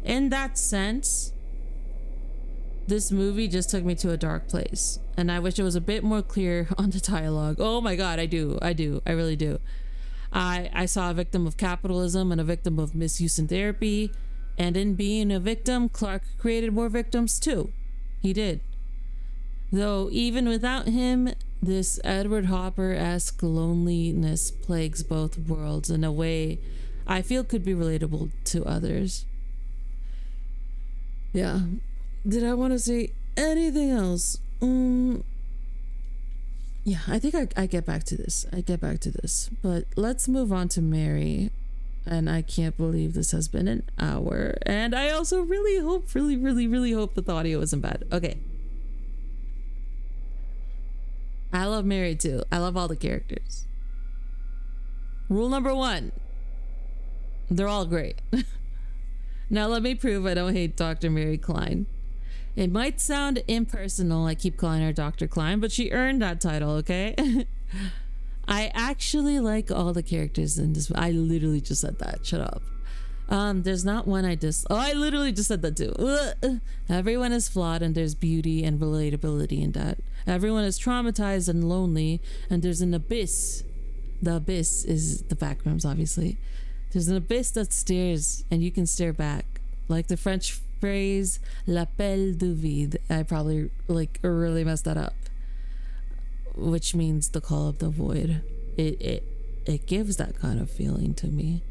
In that sense, this movie just took me to a dark place, and I wish it was a bit more clear on the dialogue. Oh my god, I really do. I saw a victim of capitalism and a victim of misuse in therapy, and in being a victim, Clark created more victims too. He did. Though even without him, this Edward Hopper-esque loneliness plagues both worlds in a way I feel could be relatable to others. Yeah. Did I want to say anything else? Yeah, I think I get back to this. But let's move on to Mary. And I can't believe this has been an hour. And I also really hope that the audio isn't bad. Okay. I love Mary too. I love all the characters. Rule number 1. They're all great. Now let me prove I don't hate Dr. Mary Klein. It might sound impersonal, I keep calling her Dr. Klein, but she earned that title, okay? I actually like all the characters in this. I literally just said that. Shut up. There's not one I literally just said that too. Ugh. Everyone is flawed and there's beauty and relatability in that. Everyone is traumatized and lonely and there's an abyss. The abyss is the backrooms, obviously. There's an abyss that stares and you can stare back. Like the French phrase, l'appel du vide. I probably really messed that up. Which means the call of the void. It gives that kind of feeling to me.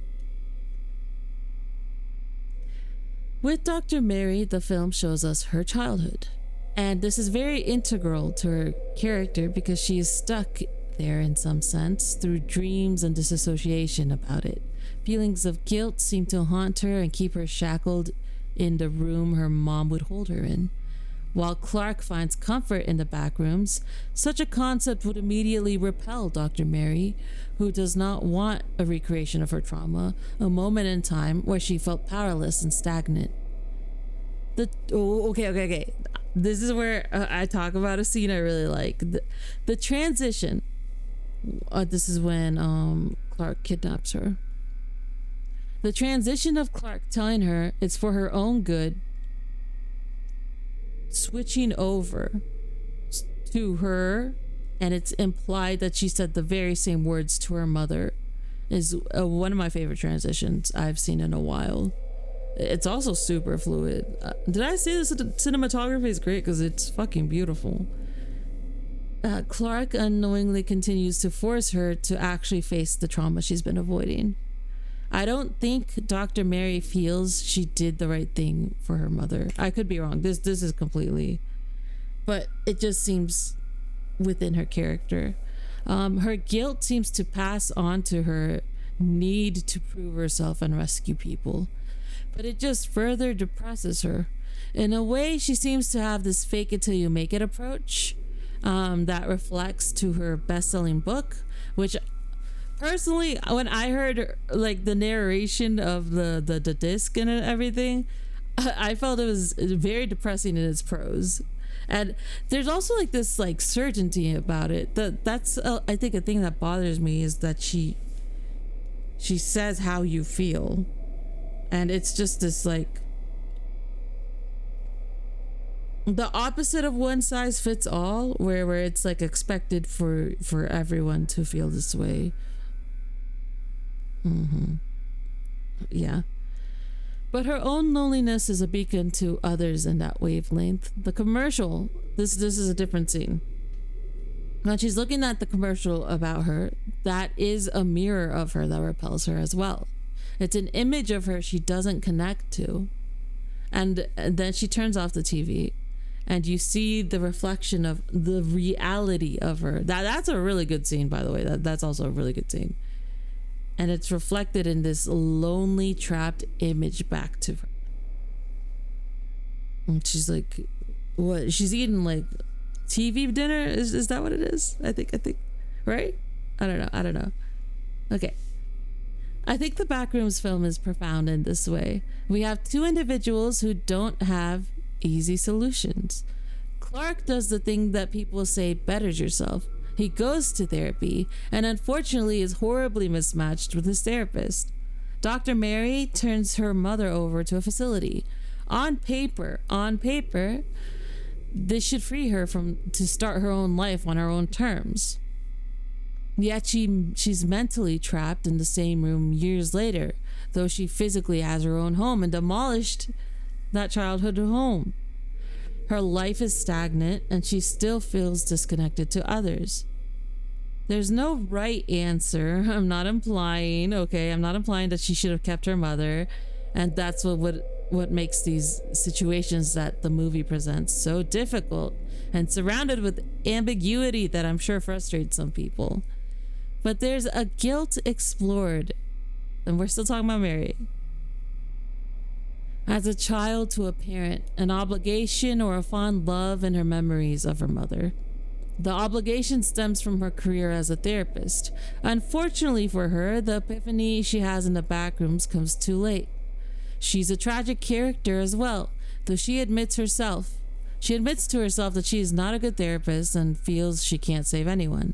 With Dr. Mary, the film shows us her childhood. And this is very integral to her character because she is stuck there in some sense through dreams and disassociation about it. Feelings of guilt seem to haunt her and keep her shackled in the room her mom would hold her in. While Clark finds comfort in the backrooms, such a concept would immediately repel Dr. Mary, who does not want a recreation of her trauma, a moment in time where she felt powerless and stagnant. Okay. This is where I talk about a scene I really like. The transition. This is when Clark kidnaps her. The transition of Clark telling her it's for her own good, switching over to her, and it's implied that she said the very same words to her mother, is one of my favorite transitions I've seen in a while. It's also super fluid. Did I say this? Cinematography is great because it's fucking beautiful. Clark unknowingly continues to force her to actually face the trauma she's been avoiding. I don't think Dr. Mary feels she did the right thing for her mother. I could be wrong. This is completely, but it just seems within her character. Her guilt seems to pass on to her need to prove herself and rescue people, but it just further depresses her. In a way, she seems to have this fake it till you make it approach that reflects to her best-selling book, which personally, when I heard like the narration of the disc and everything, I felt it was very depressing in its prose. And there's also like this like certainty about it. That's I think a thing that bothers me is that she says how you feel, and it's just this like the opposite of one size fits all, where it's like expected for everyone to feel this way. Yeah. But her own loneliness is a beacon to others in that wavelength. The commercial, this is a different scene. When she's looking at the commercial about her, that is a mirror of her that repels her as well. It's an image of her she doesn't connect to. And then she turns off the TV and you see the reflection of the reality of her. That's a really good scene, by the way. That's also a really good scene. And it's reflected in this lonely, trapped image back to her. And she's like, what? She's eating like TV dinner? Is that what it is? I think, right? I don't know. Okay. I think the Backrooms film is profound in this way. We have two individuals who don't have easy solutions. Clark does the thing that people say betters yourself. He goes to therapy and unfortunately is horribly mismatched with his therapist. Dr. Mary turns her mother over to a facility. On paper, this should free her to start her own life on her own terms. Yet she's mentally trapped in the same room years later, though she physically has her own home and demolished that childhood home. Her life is stagnant and she still feels disconnected to others. There's no right answer. I'm not implying that she should have kept her mother, and that's what makes these situations that the movie presents so difficult and surrounded with ambiguity that I'm sure frustrates some people. But there's a guilt explored, and we're still talking about Mary. As a child to a parent, an obligation or a fond love in her memories of her mother. The obligation stems from her career as a therapist. Unfortunately for her, the epiphany she has in the backrooms comes too late. She's a tragic character as well, though she admits to herself that she is not a good therapist and feels she can't save anyone.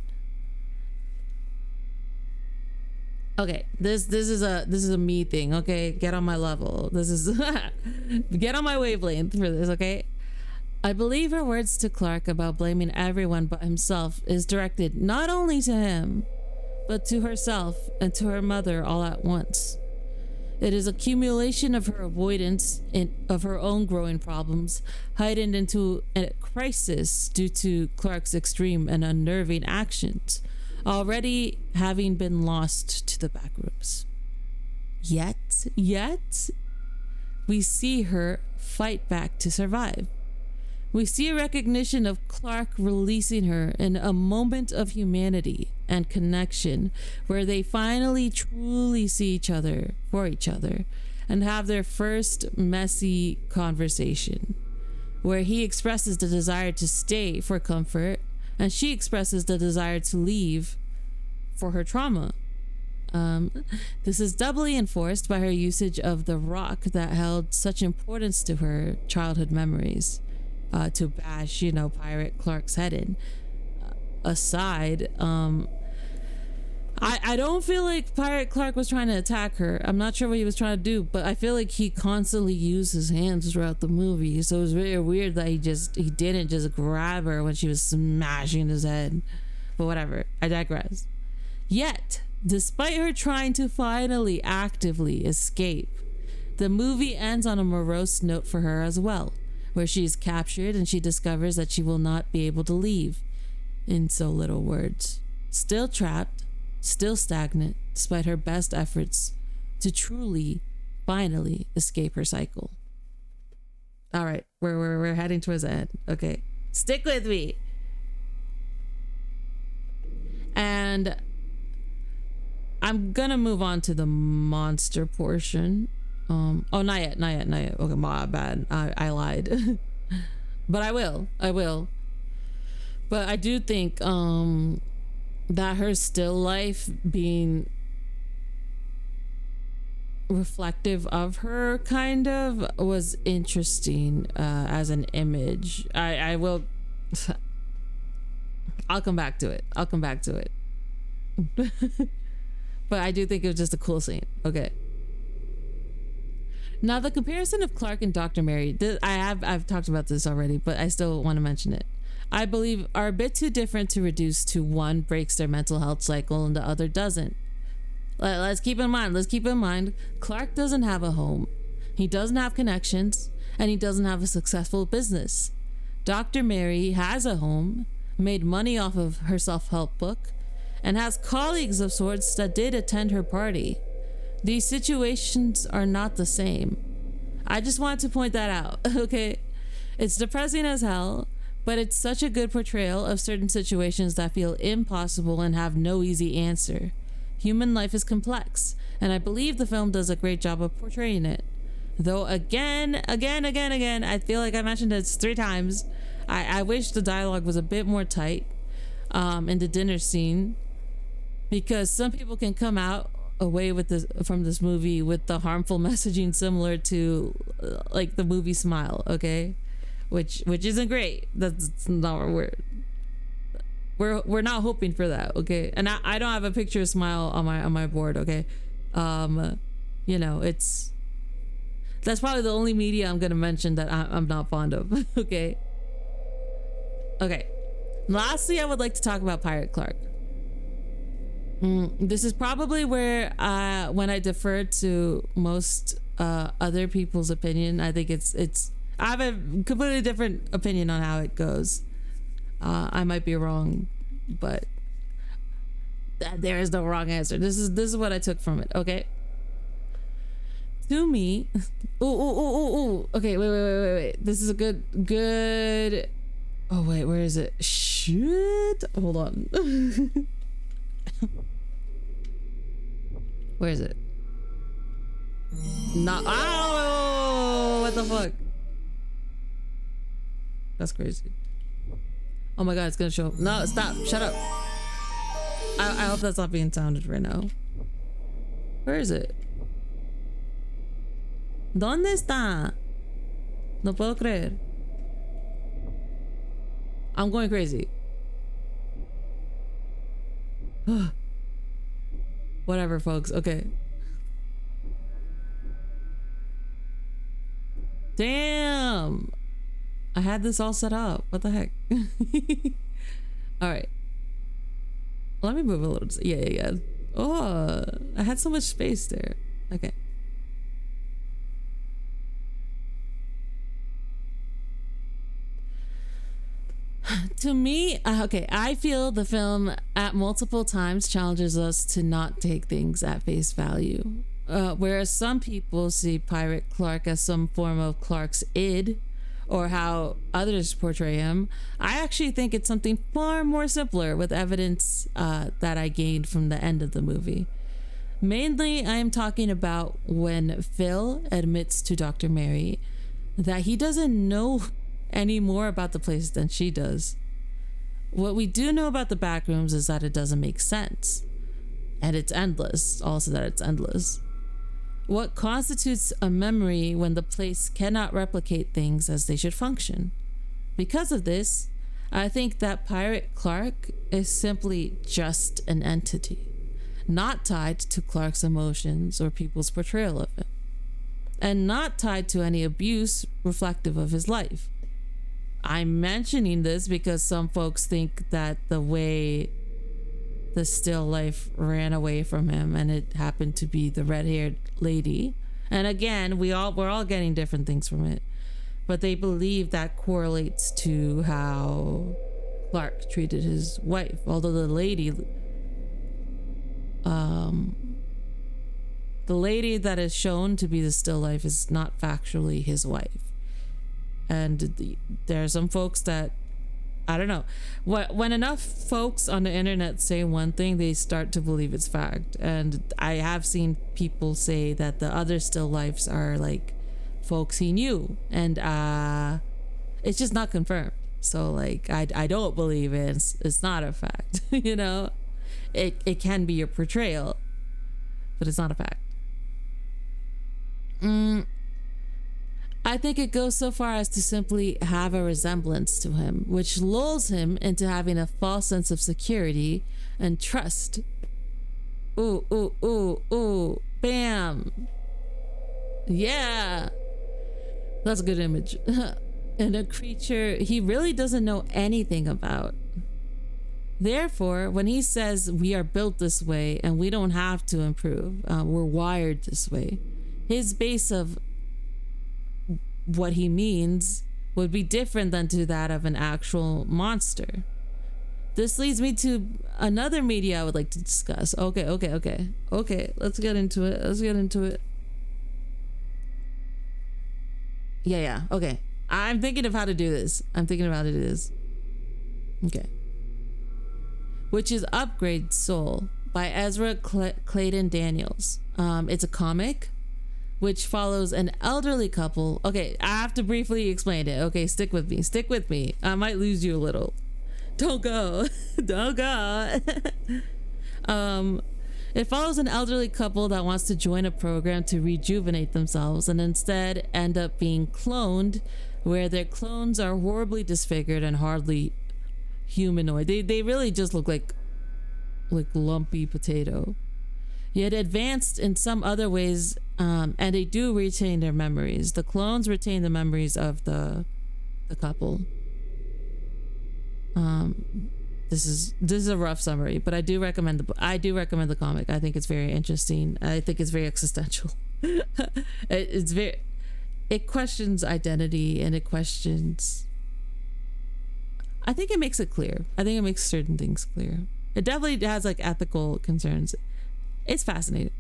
Okay, this is a me thing. Okay, get on my level. This is get on my wavelength for this. Okay, I believe her words to Clark about blaming everyone but himself is directed not only to him, but to herself and to her mother all at once. It is accumulation of her avoidance of her own growing problems, heightened into a crisis due to Clark's extreme and unnerving actions, already having been lost to the backrooms. Yet, we see her fight back to survive. We see a recognition of Clark releasing her in a moment of humanity and connection where they finally truly see each other for each other and have their first messy conversation, where he expresses the desire to stay for comfort and she expresses the desire to leave for her trauma. This is doubly enforced by her usage of the rock that held such importance to her childhood memories. To bash, Pirate Clark's head in. Aside, I don't feel like Pirate Clark was trying to attack her. I'm not sure what he was trying to do, but I feel like he constantly used his hands throughout the movie. So it was very weird that he didn't just grab her when she was smashing his head. But whatever, I digress. Yet, despite her trying to finally actively escape, the movie ends on a morose note for her as well, where she is captured and she discovers that she will not be able to leave. In so little words, still trapped, still stagnant, despite her best efforts to truly, finally escape her cycle. All right, we're heading towards the end. Okay, stick with me. And I'm gonna move on to the monster portion. Not yet. Okay, my bad. I lied. But I will. But I do think that her still life being reflective of her kind of was interesting as an image. I will I'll come back to it. But I do think it was just a cool scene. Okay. Now, the comparison of Clark and Dr. Mary, I've talked about this already, but I still want to mention it. I believe are a bit too different to reduce to one breaks their mental health cycle and the other doesn't. Let's keep in mind, Clark doesn't have a home. He doesn't have connections, and he doesn't have a successful business. Dr. Mary has a home, made money off of her self-help book, and has colleagues of sorts that did attend her party. These situations are not the same. I just wanted to point that out, okay? It's depressing as hell, but it's such a good portrayal of certain situations that feel impossible and have no easy answer. Human life is complex, and I believe the film does a great job of portraying it. Though again, I feel like I mentioned this 3 times, I wish the dialogue was a bit more tight in the dinner scene, because some people can come out away with this from this movie with the harmful messaging similar to like the movie Smile, okay, which isn't great. That's not what we're not hoping for that, okay. And I don't have a picture of Smile on my board, okay. It's that's probably the only media I'm gonna mention that I'm not fond of. Okay. Lastly, I would like to talk about Pirate Clark. This is probably where when I defer to most other people's opinion, I think it's I have a completely different opinion on how it goes. I might be wrong, but there is no wrong answer. This is what I took from it. Okay. To me, ooh. Okay, wait. This is a good. Oh wait, where is it? Shit. Hold on. Where is it? Not. Oh, what the fuck? That's crazy. Oh my god, it's gonna show up. No, stop. Shut up. I hope that's not being sounded right now. Where is it? ¿Dónde está? No puedo creer. I'm going crazy. Whatever, folks. Okay. Damn. I had this all set up. What the heck? All right. Let me move a little. Yeah. Oh, I had so much space there. Okay. To me, okay, I feel the film at multiple times challenges us to not take things at face value. Whereas some people see Pirate Clark as some form of Clark's id, or how others portray him, I actually think it's something far more simpler with evidence that I gained from the end of the movie. Mainly, I am talking about when Phil admits to Dr. Mary that he doesn't know any more about the place than she does. What we do know about the Backrooms is that it doesn't make sense. And it's endless, also that it's endless. What constitutes a memory when the place cannot replicate things as they should function? Because of this, I think that Pirate Clark is simply just an entity, not tied to Clark's emotions or people's portrayal of him, and not tied to any abuse reflective of his life. I'm mentioning this because some folks think that the way the still life ran away from him and it happened to be the red-haired lady. And again, we're all getting different things from it, but they believe that correlates to how Clark treated his wife. Although the lady that is shown to be the still life is not factually his wife. And there are some folks that, I don't know, when enough folks on the internet say one thing, they start to believe it's fact. And I have seen people say that the other still lifes are like folks he knew, and it's just not confirmed. So like I don't believe it. It's not a fact. You know, it can be your portrayal, but it's not a fact. I think it goes so far as to simply have a resemblance to him, which lulls him into having a false sense of security and trust. Ooh, bam. Yeah. That's a good image. And a creature he really doesn't know anything about. Therefore, when he says we are built this way and we don't have to improve, we're wired this way, his base of what he means would be different than to that of an actual monster. This leads me to another media I would like to discuss. Okay, let's get into it. Yeah, okay. I'm thinking of how to do this. Okay. Which is Upgrade Soul by Ezra Clayton Daniels. It's a comic which follows an elderly couple. Okay, I have to briefly explain it. Okay, stick with me. I might lose you a little. Don't go. It follows an elderly couple that wants to join a program to rejuvenate themselves and instead end up being cloned, where their clones are horribly disfigured and hardly humanoid. They really just look like lumpy potato, yet advanced in some other ways, and they do retain their memories. The clones retain the memories of the couple. This is a rough summary, but I do recommend the comic. I think it's very interesting. I think it's very existential. It questions identity, and I think it makes it clear. I think it makes certain things clear. It definitely has like ethical concerns. It's fascinating.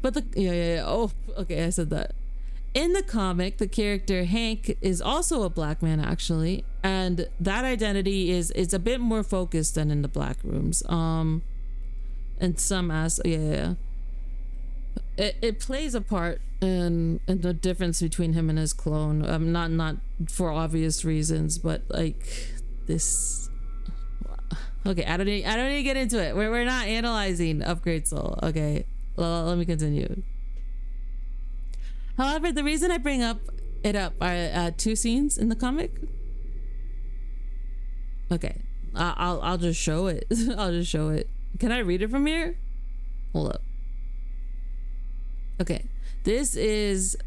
But oh, okay, I said that. In the comic, the character Hank is also a black man, actually, and that identity is a bit more focused than in the Backrooms. And it plays a part in the difference between him and his clone. Not for obvious reasons, but like this. Okay, I don't need to get into it. We're not analyzing Upgrade Soul. Okay, let me continue. However, the reason I bring it up are two scenes in the comic. Okay, I'll just show it. I'll just show it. Can I read it from here? Hold up. Okay. This is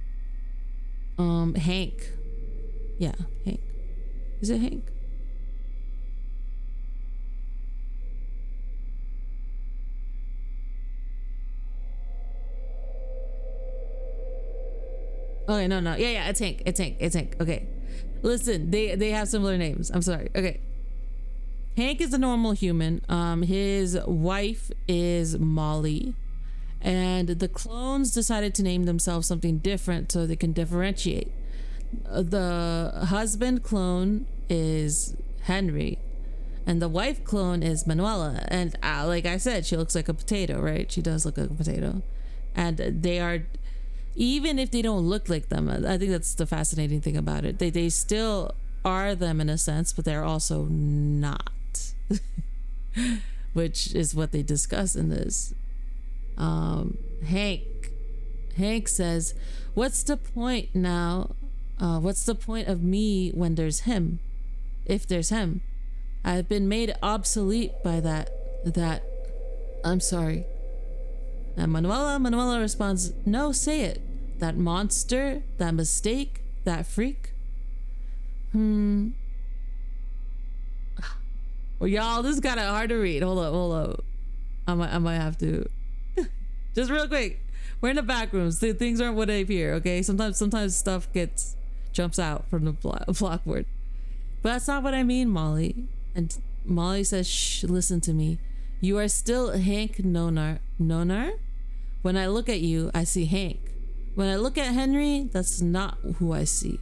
Hank. Yeah, Hank. Is it Hank? Okay, no, no. Yeah, it's Hank. It's Hank. It's Hank. Okay. Listen, they have similar names. I'm sorry. Okay. Hank is a normal human. His wife is Molly. And the clones decided to name themselves something different so they can differentiate. The husband clone is Henry, and the wife clone is Manuela. And like I said, she looks like a potato, right? She does look like a potato. And they are, even if they don't look like them, I think that's the fascinating thing about it. They still are them in a sense, but they're also not, which is what they discuss in this. Hank says, what's the point now? What's the point of me when there's him? If there's him, I've been made obsolete by that. I'm sorry. And Manuela responds, no, say it. That monster, that mistake, that freak. Well, y'all, this got it hard to read. Hold up. I might have to. Just real quick. We're in the back rooms. Things aren't what they appear, okay? Sometimes stuff jumps out from the blackboard. But that's not what I mean, Molly. And Molly says, shh, listen to me. You are still Hank Nonar. Nonar? When I look at you, I see Hank. When I look at Henry, that's not who I see.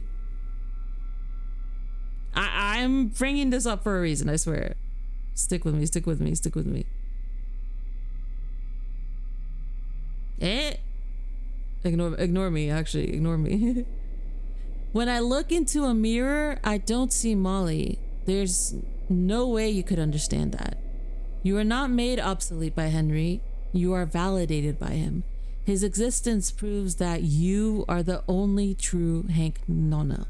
I'm bringing this up for a reason, I swear. Stick with me. Ignore me, actually. Ignore me. When I look into a mirror, I don't see Molly. There's no way you could understand that. You are not made obsolete by Henry. You are validated by him. His existence proves that you are the only true Hank Nonar.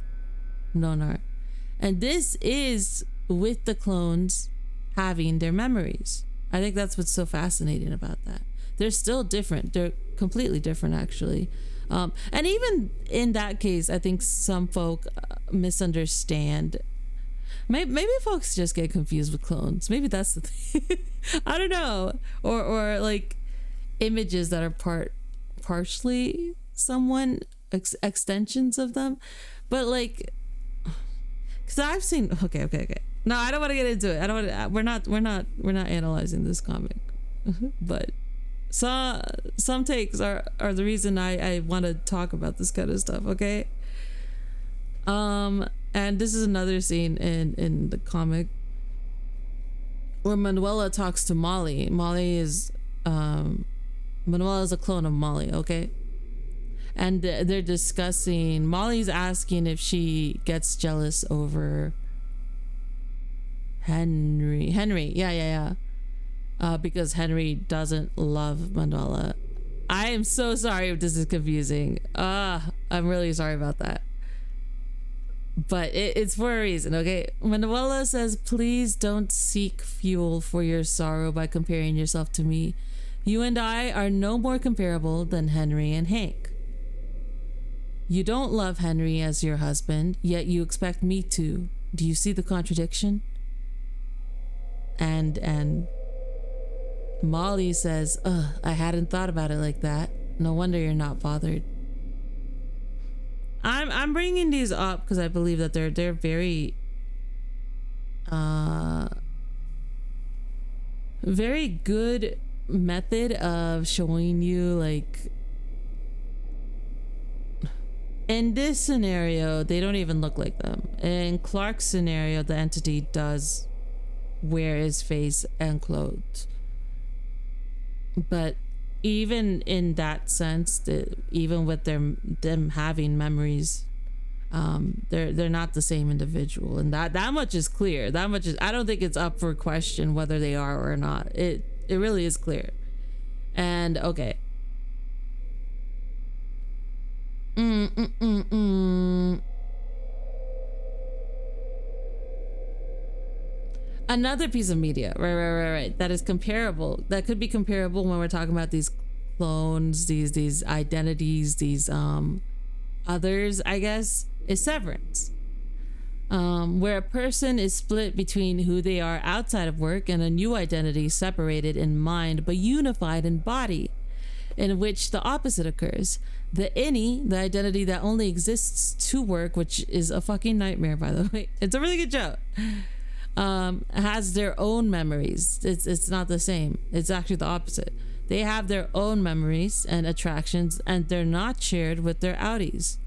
And this is with the clones having their memories. I think that's what's so fascinating about that. They're still different. They're completely different, actually. And even in that case, I think some folk misunderstand. Maybe folks just get confused with clones. Maybe that's the thing. I don't know. Or like images that are partially someone extensions of them. But like, because I've seen. Okay. No, I don't want to get into it. I don't want to. We're not analyzing this comic, but. Some takes are the reason I want to talk about this kind of stuff, okay? And this is another scene in the comic where Manuela talks to Molly. Manuela is a clone of Molly, okay? And they're discussing, Molly's asking if she gets jealous over Henry, yeah. Because Henry doesn't love Manuela. I am so sorry if this is confusing. I'm really sorry about that. But it's for a reason, okay? Manuela says, please don't seek fuel for your sorrow by comparing yourself to me. You and I are no more comparable than Henry and Hank. You don't love Henry as your husband, yet you expect me to. Do you see the contradiction? And Molly says, I hadn't thought about it like that. No wonder you're not bothered. I'm bringing these up because I believe that they're very very good method of showing you, like, in this scenario they don't even look like them. In Clark's scenario, the entity does wear his face and clothes. But even in that sense, even with them having memories, they're not the same individual, and that much is clear. That much is, I don't think it's up for question whether they are or not. It really is clear. And okay. Another piece of media, right, that is comparable, that could be comparable when we're talking about these clones, these identities, these others, I guess, is Severance, where a person is split between who they are outside of work and a new identity separated in mind but unified in body, in which the opposite occurs. The innie, the identity that only exists to work, which is a fucking nightmare, by the way. It's a really good joke. Has their own memories. It's not the same. It's actually the opposite. They have their own memories and attractions, and they're not shared with their outies.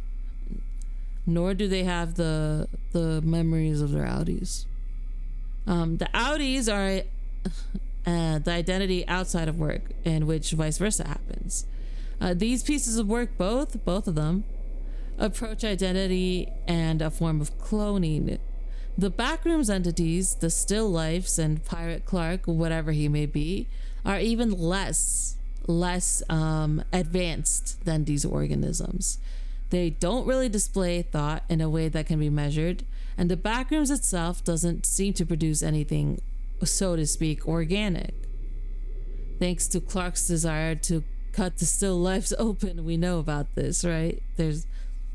Nor do they have the memories of their outies. The outies are the identity outside of work, in which vice versa happens. These pieces of work, both of them, approach identity and a form of cloning. The Backrooms entities, the still lifes and Pirate Clark, whatever he may be, are even less advanced than these organisms. They don't really display thought in a way that can be measured, and the Backrooms itself doesn't seem to produce anything, so to speak, organic. Thanks to Clark's desire to cut the still lifes open, we know about this, right? There's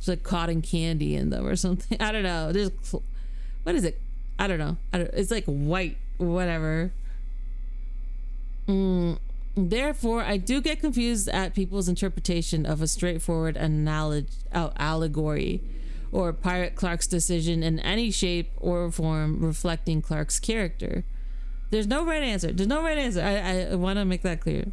like cotton candy in them or something. I don't know. What is it? I don't know. It's like white, whatever. Therefore, I do get confused at people's interpretation of a straightforward allegory or Pirate Clark's decision in any shape or form reflecting Clark's character. There's no right answer. I want to make that clear.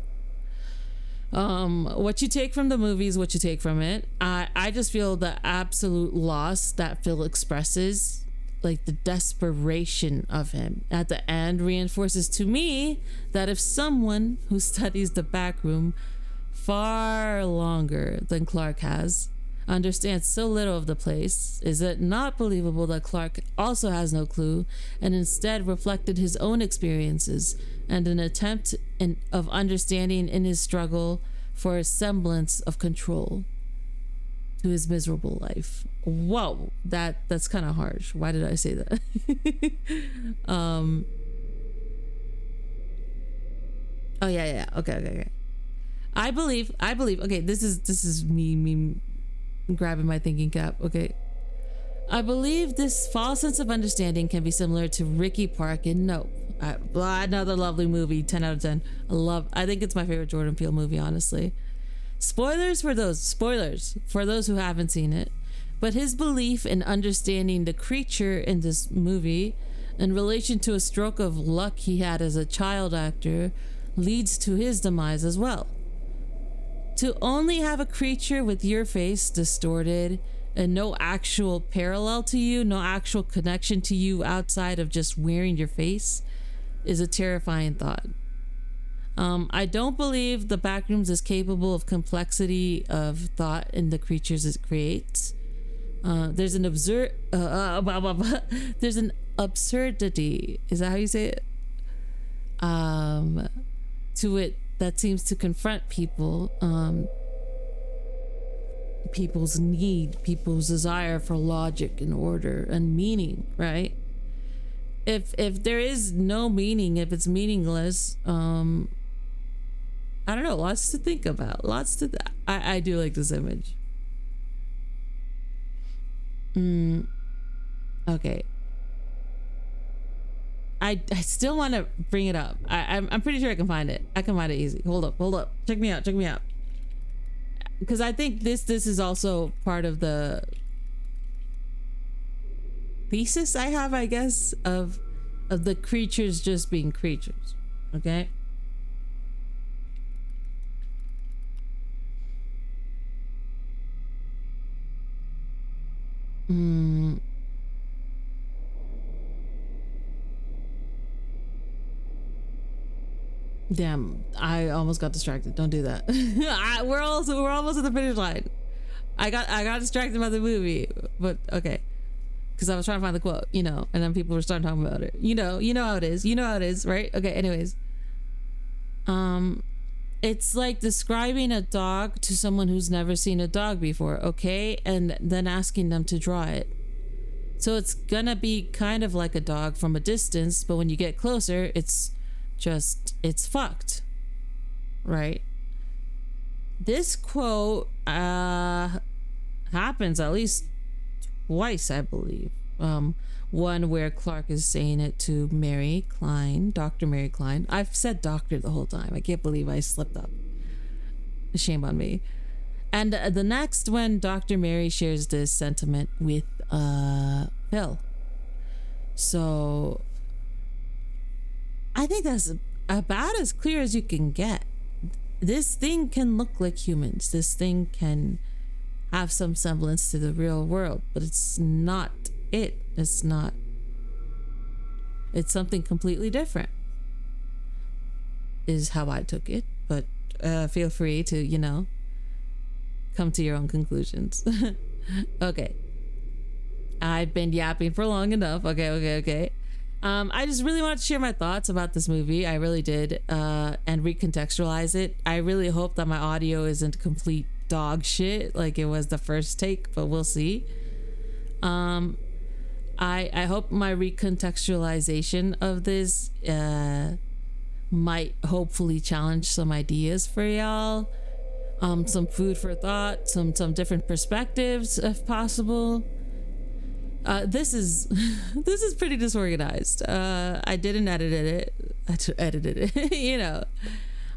What you take from the movie is what you take from it. I just feel the absolute loss that Phil expresses, like the desperation of him at the end, reinforces to me that if someone who studies the back room far longer than Clark has understands so little of the place, is it not believable that Clark also has no clue and instead reflected his own experiences and an attempt of understanding in his struggle for a semblance of control to his miserable life? Whoa, that's kind of harsh. Why did I say that? Oh yeah. Okay. I believe. Okay, this is me grabbing my thinking cap. Okay. I believe this false sense of understanding can be similar to Ricky Park in Nope. Another lovely movie, 10 out of 10. I think it's my favorite Jordan Peele movie, honestly. Spoilers for those who haven't seen it. But his belief in understanding the creature in this movie in relation to a stroke of luck he had as a child actor leads to his demise as well. To only have a creature with your face distorted and no actual parallel to you, no actual connection to you outside of just wearing your face, is a terrifying thought. I don't believe the Backrooms is capable of complexity of thought in the creatures it creates. There's an absurdity. Is that how you say it? To it that seems to confront people. People's need, people's desire for logic and order and meaning, right? If there is no meaning, if it's meaningless, I don't know, lots to think about. I do like this image. Okay. I still want to bring it up. I'm pretty sure I can find it. I can find it easy. Hold up. Check me out. Because I think this is also part of the thesis I have, I guess, of the creatures just being creatures. Okay. Damn, I almost got distracted. Don't do that. We're almost at the finish line. I got distracted by the movie, but okay, because I was trying to find the quote, and then people were starting talking about it. You know how it is, right? Okay. Anyways, it's like describing a dog to someone who's never seen a dog before, okay, and then asking them to draw it. So it's gonna be kind of like a dog from a distance, but when you get closer, it's fucked, right? This quote happens at least twice, I believe. One where Clark is saying it to Mary Klein, Dr. Mary Klein. I've said doctor the whole time. I can't believe I slipped up. Shame on me. And the next when Dr. Mary shares this sentiment with Phil. So I think that's about as clear as you can get. This thing can look like humans. This thing can have some semblance to the real world, but it's not it. It's not. It's something completely different, is how I took it. But feel free to, come to your own conclusions. Okay. I've been yapping for long enough. Okay. I just really wanted to share my thoughts about this movie. I really did, and recontextualize it. I really hope that my audio isn't complete dog shit like it was the first take, but we'll see. I hope my recontextualization of this might hopefully challenge some ideas for y'all, some food for thought, some different perspectives if possible. This is pretty disorganized. I didn't edit it. I edited it.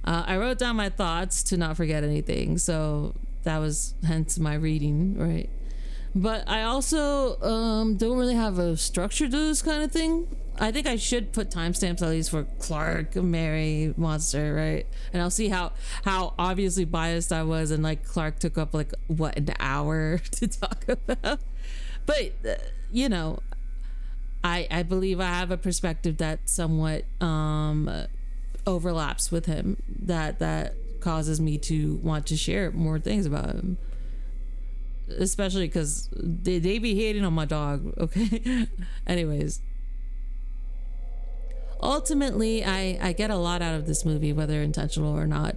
I wrote down my thoughts to not forget anything, so that was hence my reading, right? But I also don't really have a structure to this kind of thing. I think I should put timestamps at least for Clark, Mary, Monster, right? And I'll see how obviously biased I was, and like Clark took up like an hour to talk about. But I believe I have a perspective that somewhat overlaps with him, that causes me to want to share more things about him, especially because they be hating on my dog. Okay. Anyways, ultimately I get a lot out of this movie, whether intentional or not.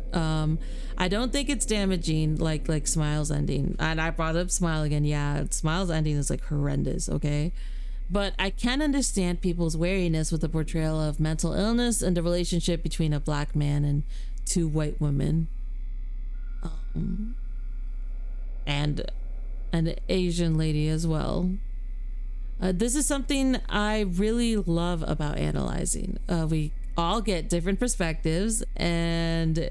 I don't think it's damaging like Smile's ending, and I brought up Smile again. Yeah, Smile's ending is like horrendous. Okay, but I can understand people's wariness with the portrayal of mental illness and the relationship between a black man and two white women, and an Asian lady as well. This is something I really love about analyzing. We all get different perspectives, and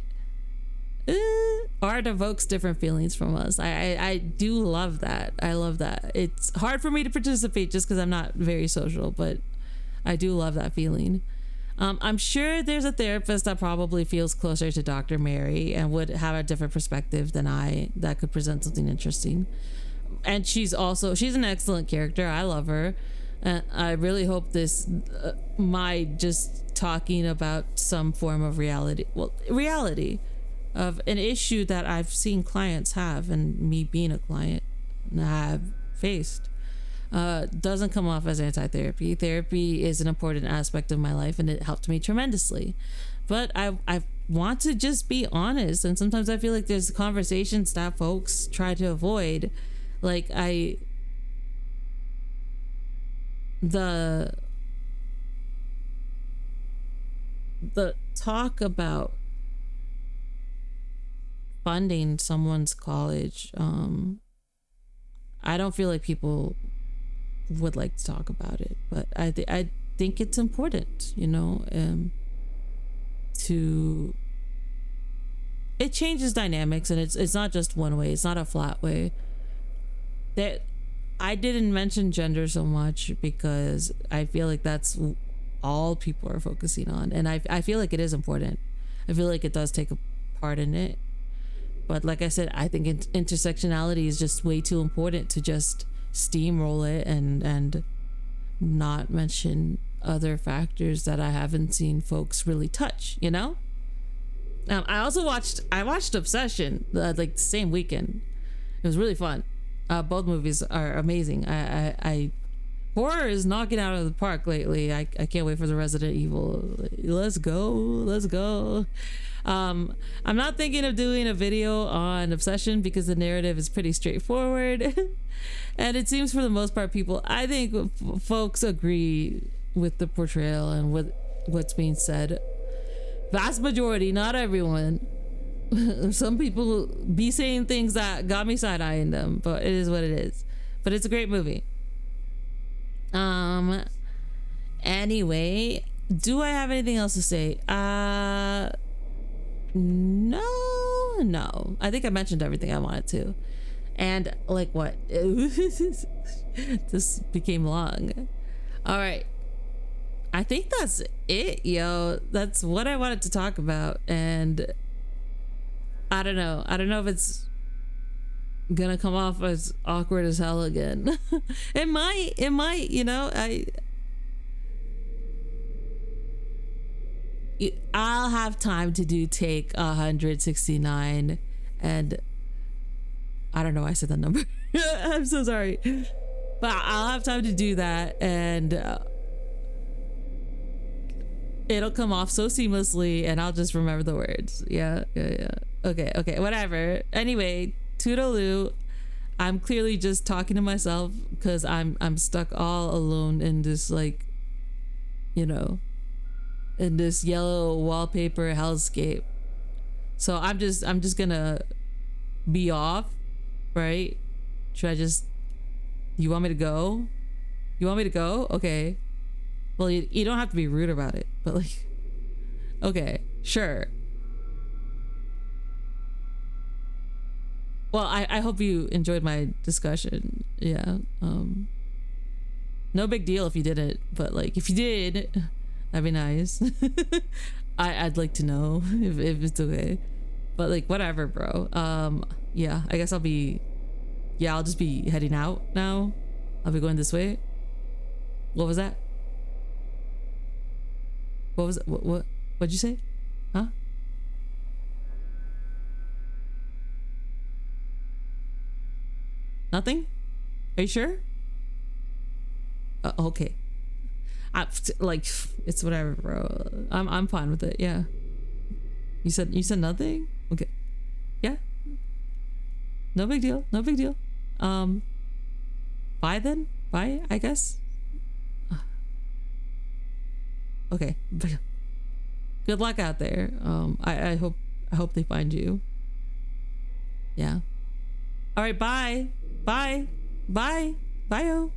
art evokes different feelings from us. I do love that. I love that. It's hard for me to participate just because I'm not very social, but I do love that feeling. I'm sure there's a therapist that probably feels closer to Dr. Mary and would have a different perspective than I, that could present something interesting. And she's an excellent character. I love her. I really hope this, my just talking about some form of reality of an issue that I've seen clients have, and me being a client have faced, doesn't come off as anti-therapy. Therapy is an important aspect of my life, and it helped me tremendously. But I want to just be honest, and sometimes I feel like there's conversations that folks try to avoid. Like the talk about funding someone's college, I don't feel like people would like to talk about it, but I think it's important, to, it changes dynamics, and it's not just one way. It's not a flat way. That I didn't mention gender so much because I feel like that's all people are focusing on, and I feel like it is important. I feel like it does take a part in it, but like I said, I think intersectionality is just way too important to just steamroll it and not mention other factors that I haven't seen folks really touch. I also watched Obsession like the same weekend. It was really fun. Both movies are amazing. I horror is knocking out of the park lately. I can't wait for the Resident Evil. Let's go. I'm not thinking of doing a video on Obsession because the narrative is pretty straightforward. And it seems for the most part I think folks agree with the portrayal and with what's being said. Vast majority, not everyone. Some people be saying things that got me side-eyeing them, but it is what it is. But it's a great movie. Anyway, do I have anything else to say? No. I think I mentioned everything I wanted to. And like what? This became long. All right. I think that's it, yo. That's what I wanted to talk about. And I don't know if it's gonna come off as awkward as hell again. It might, you know, I'll have time to do take 169, and I don't know why I said that number. I'm so sorry, but I'll have time to do that, and it'll come off so seamlessly, and I'll just remember the words. Yeah. Okay, whatever. Anyway, toodaloo. I'm clearly just talking to myself because I'm stuck all alone in this, like, you know, in this yellow wallpaper hellscape. So I'm just gonna be off, right? Should I just, you want me to go? Okay. Well, you don't have to be rude about it, but like, okay, sure. Well, I hope you enjoyed my discussion. Yeah. No big deal if you didn't, but like if you did, that'd be nice. I'd like to know if it's okay. But like whatever, bro. Yeah, I guess I'll just be heading out now. I'll be going this way. What was that? What'd you say? Huh? Nothing? Are you sure? Okay. Like it's whatever, bro. I'm fine with it. Yeah. You said nothing? Okay. Yeah. No big deal. Bye then. Bye, I guess. Okay. Good luck out there. I hope they find you. Yeah. All right, bye. Bye. Bye. Bye-o.